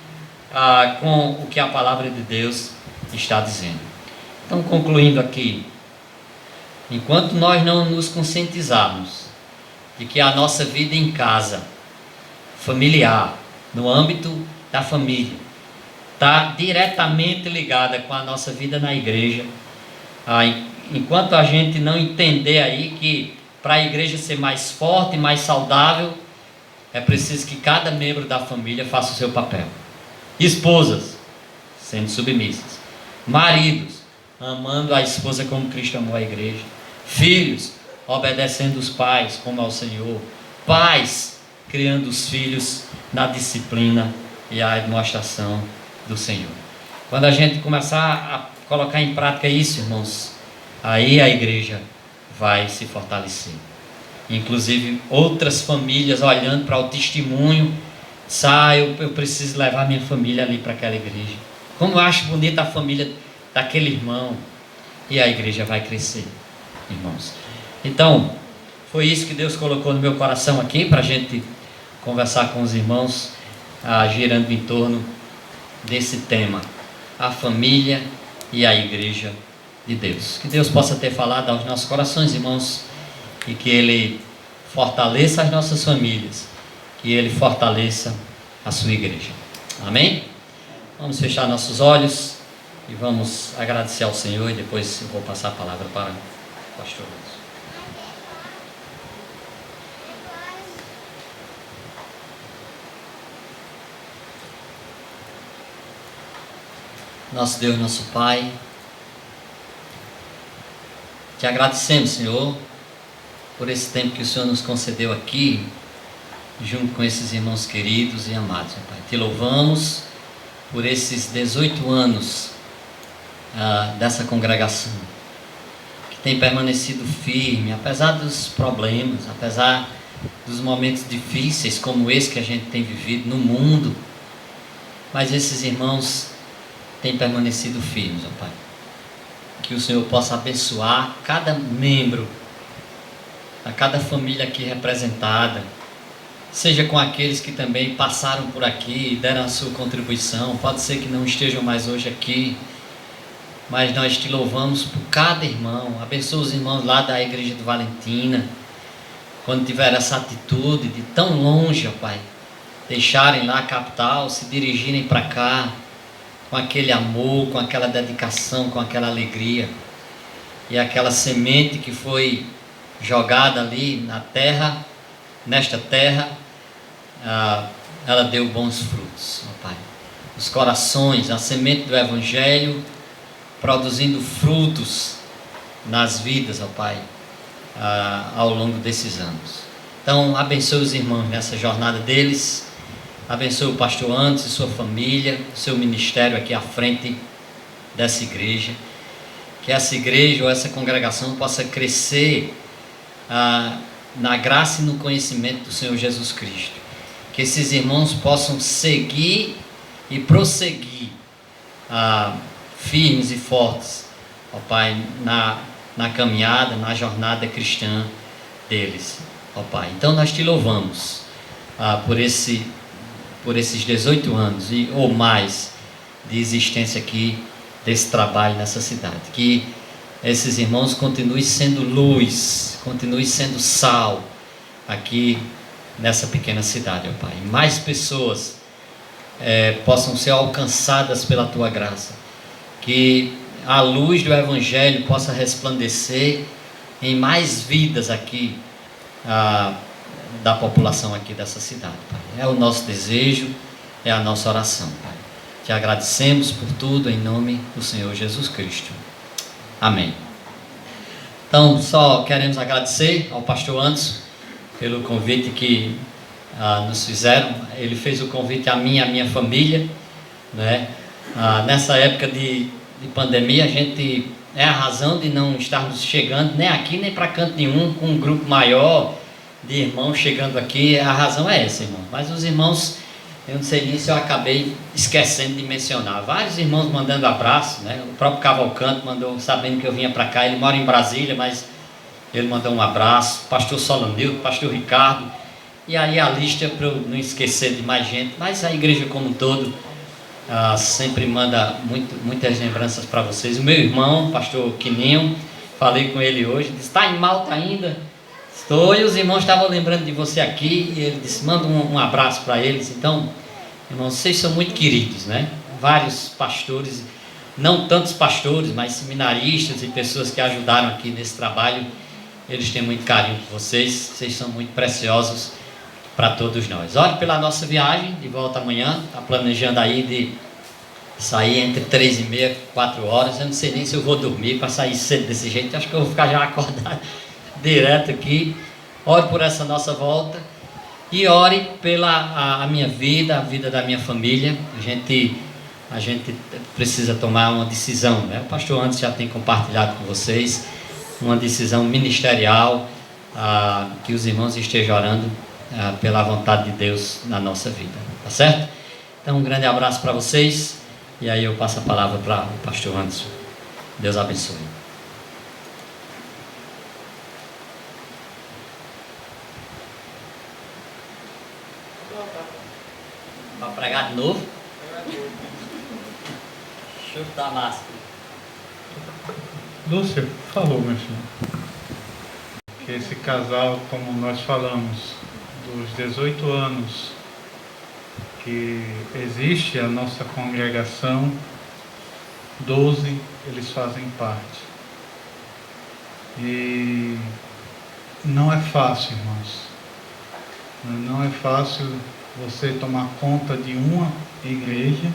com o que a palavra de Deus está dizendo. Então, concluindo aqui, enquanto nós não nos conscientizarmos de que a nossa vida em casa, familiar, no âmbito da família, está diretamente ligada com a nossa vida na igreja, enquanto a gente não entender aí que para a igreja ser mais forte, mais saudável, é preciso que cada membro da família faça o seu papel. Esposas, sendo submissas. Maridos, amando a esposa como Cristo amou a igreja. Filhos, obedecendo os pais como ao Senhor. Pais, criando os filhos na disciplina e a demonstração do Senhor. Quando a gente começar a colocar em prática isso, irmãos, aí a igreja vai se fortalecer. Inclusive outras famílias olhando para o testemunho, eu preciso levar minha família ali para aquela igreja. Como eu acho bonita a família daquele irmão. E a igreja vai crescer, irmãos. Então, foi isso que Deus colocou no meu coração aqui, para a gente conversar com os irmãos, girando em torno desse tema, a família e a igreja de Deus. Que Deus possa ter falado aos nossos corações, irmãos, e que Ele fortaleça as nossas famílias, que Ele fortaleça a sua igreja. Amém? Vamos fechar nossos olhos e vamos agradecer ao Senhor, e depois eu vou passar a palavra para o pastor Lúcio. Nosso Deus, nosso Pai, te agradecemos, Senhor, por esse tempo que o Senhor nos concedeu aqui, junto com esses irmãos queridos e amados, Pai. Te louvamos por esses 18 anos dessa congregação, que tem permanecido firme, apesar dos problemas, apesar dos momentos difíceis como esse que a gente tem vivido no mundo, mas esses irmãos têm permanecido firmes, ó Pai. Que o Senhor possa abençoar cada membro, a cada família aqui representada, seja com aqueles que também passaram por aqui e deram a sua contribuição. Pode ser que não estejam mais hoje aqui, mas nós te louvamos por cada irmão. Abençoa os irmãos lá da igreja do Valentina, quando tiver essa atitude de tão longe, ó Pai, deixarem lá a capital, se dirigirem para cá, com aquele amor, com aquela dedicação, com aquela alegria, e aquela semente que foi jogada ali na terra, nesta terra, ela deu bons frutos, ó Pai. Os corações, a semente do Evangelho produzindo frutos nas vidas, ó Pai, ao longo desses anos. Então, abençoe os irmãos nessa jornada deles, abençoe o pastor Anderson e sua família, o seu ministério aqui à frente dessa igreja, que essa igreja ou essa congregação possa crescer na graça e no conhecimento do Senhor Jesus Cristo, que esses irmãos possam seguir e prosseguir firmes e fortes, ó Pai, na caminhada, na jornada cristã deles, ó Pai. Então nós te louvamos por esses 18 anos ou mais de existência aqui desse trabalho nessa cidade, que esses irmãos continuem sendo luz, continuem sendo sal aqui nessa pequena cidade, ó Pai. Mais pessoas possam ser alcançadas pela Tua graça, que a luz do Evangelho possa resplandecer em mais vidas aqui da população aqui dessa cidade, Pai. É o nosso desejo, é a nossa oração, Pai. Te agradecemos por tudo em nome do Senhor Jesus Cristo. Amém. Então, só queremos agradecer ao pastor Anderson pelo convite que nos fizeram. Ele fez o convite a mim e a minha família, né? Nessa época de pandemia, a gente é a razão de não estarmos chegando nem aqui nem para canto nenhum com um grupo maior de irmãos chegando aqui. A razão é essa, irmão. Mas os irmãos, eu não sei nem se eu acabei esquecendo de mencionar. Vários irmãos mandando abraço, né? O próprio Cavalcante mandou, sabendo que eu vinha para cá. Ele mora em Brasília, mas ele mandou um abraço. Pastor Solanildo, pastor Ricardo. E aí a lista, para eu não esquecer de mais gente. Mas a igreja como um todo sempre manda muitas lembranças para vocês. O meu irmão, pastor Quininho, falei com ele hoje, disse: está em Malta ainda? Estou, e os irmãos estavam lembrando de você aqui, e ele disse: manda um abraço para eles. Então, irmãos, vocês são muito queridos, né? Vários pastores, não tantos pastores, mas seminaristas e pessoas que ajudaram aqui nesse trabalho, eles têm muito carinho por vocês. Vocês são muito preciosos para todos nós. Ore pela nossa viagem de volta amanhã. Está planejando aí de sair entre 3h30 e 4 horas. Eu não sei nem se eu vou dormir para sair cedo desse jeito. Acho que eu vou ficar já acordado direto aqui. Ore por essa nossa volta e ore pela a minha vida, a vida da minha família. A gente precisa tomar uma decisão, né? O pastor Anderson já tem compartilhado com vocês uma decisão ministerial, que os irmãos estejam orando pela vontade de Deus na nossa vida, tá certo? Então, um grande abraço para vocês, e aí eu passo a palavra para o pastor Anderson. Deus abençoe. Para pregar de novo? Chuta a máscara. Lúcia falou, meu filho, que esse casal, como nós falamos, dos 18 anos que existe a nossa congregação, 12 eles fazem parte. E não é fácil, irmãos. Não é fácil você tomar conta de uma igreja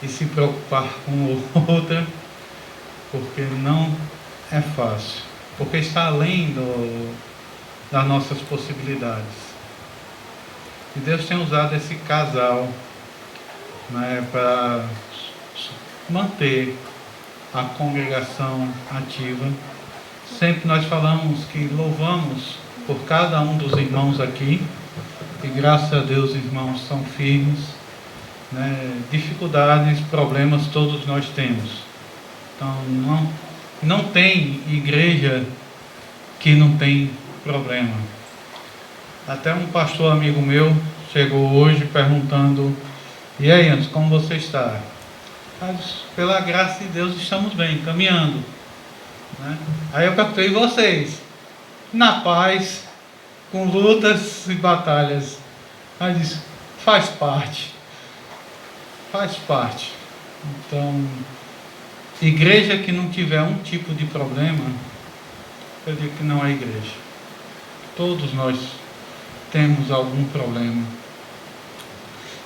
e se preocupar com outra, porque não é fácil, porque está além das nossas possibilidades. E Deus tem usado esse casal, né, para manter a congregação ativa. Sempre nós falamos que louvamos por cada um dos irmãos aqui, e graças a Deus os irmãos são firmes, né? Dificuldades, problemas todos nós temos. Então não tem igreja que não tem problema. Até um pastor amigo meu chegou hoje perguntando: e aí, Anderson, como você está? Mas, pela graça de Deus, estamos bem, caminhando, né? Aí eu perguntei: e vocês? Na paz, com lutas e batalhas. Aí disse: faz parte. Faz parte. Então, igreja que não tiver um tipo de problema, eu digo que não é igreja. Todos nós temos algum problema.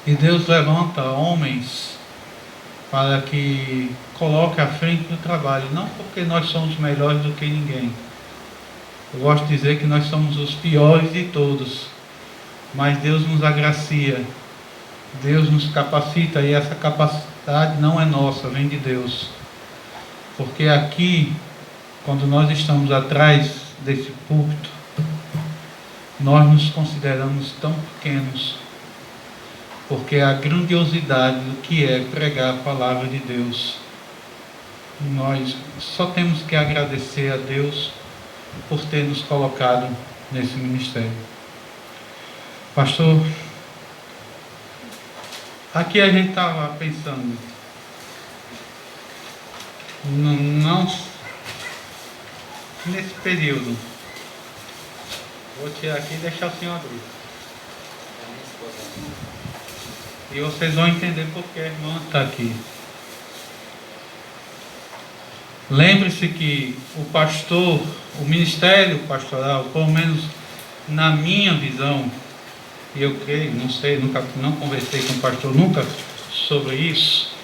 E Deus levanta homens para que coloque à frente do trabalho, não porque nós somos melhores do que ninguém. Eu gosto de dizer que nós somos os piores de todos, mas Deus nos agracia, Deus nos capacita, e essa capacidade não é nossa, vem de Deus. Porque aqui, quando nós estamos atrás desse púlpito, nós nos consideramos tão pequenos, porque a grandiosidade do que é pregar a palavra de Deus, nós só temos que agradecer a Deus por ter nos colocado nesse ministério. Pastor, aqui a gente estava pensando, não nesse período. Vou tirar aqui e deixar o senhor abrir. E vocês vão entender porque a irmã está aqui. Lembre-se que o pastor, o ministério pastoral, pelo menos na minha visão, e eu creio, não sei, não conversei com o pastor nunca sobre isso.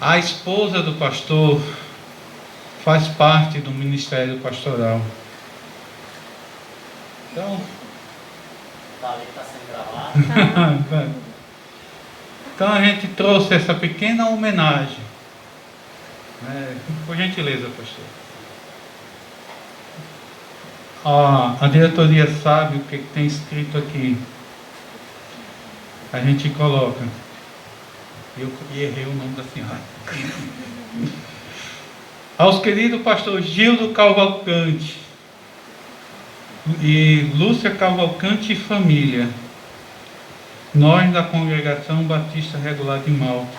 A esposa do pastor faz parte do ministério pastoral. Então, então a gente trouxe essa pequena homenagem. Por gentileza, pastor. A diretoria sabe o que tem escrito aqui. A gente coloca. Eu errei o nome da senhora. Aos queridos pastor Gildo Cavalcante e Lúcia Cavalcante e família, nós da Congregação Batista Regular de Malta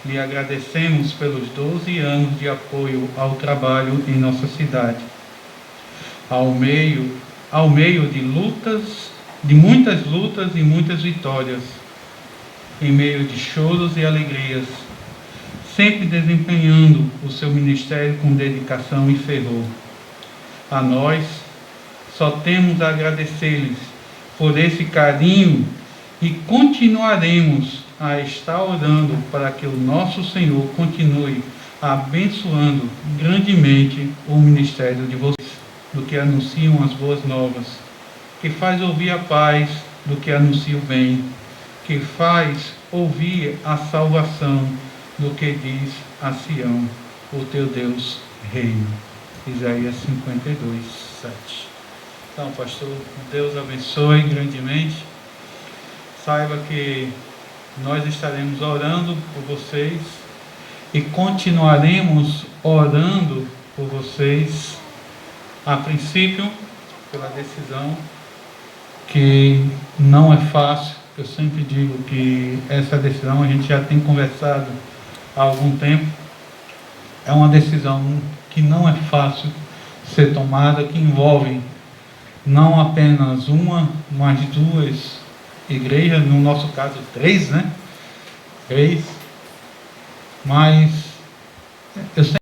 lhe agradecemos pelos 12 anos de apoio ao trabalho em nossa cidade, ao meio de lutas, de muitas lutas e muitas vitórias, em meio de choros e alegrias, sempre desempenhando o seu ministério com dedicação e fervor. A nós, só temos a agradecer-lhes por esse carinho e continuaremos a estar orando para que o nosso Senhor continue abençoando grandemente o ministério de vocês, do que anunciam as boas novas, que faz ouvir a paz do que anuncia o bem, que faz ouvir a salvação do que diz a Sião, o teu Deus reina. Isaías 52, 7. Então, pastor, Deus abençoe grandemente. Saiba que nós estaremos orando por vocês e continuaremos orando por vocês, a princípio, pela decisão que não é fácil. Eu sempre digo que essa decisão a gente já tem conversado há algum tempo. É uma decisão que não é fácil ser tomada, que envolve não apenas uma, mas duas igrejas, no nosso caso 3, né? 3. Mas eu sempre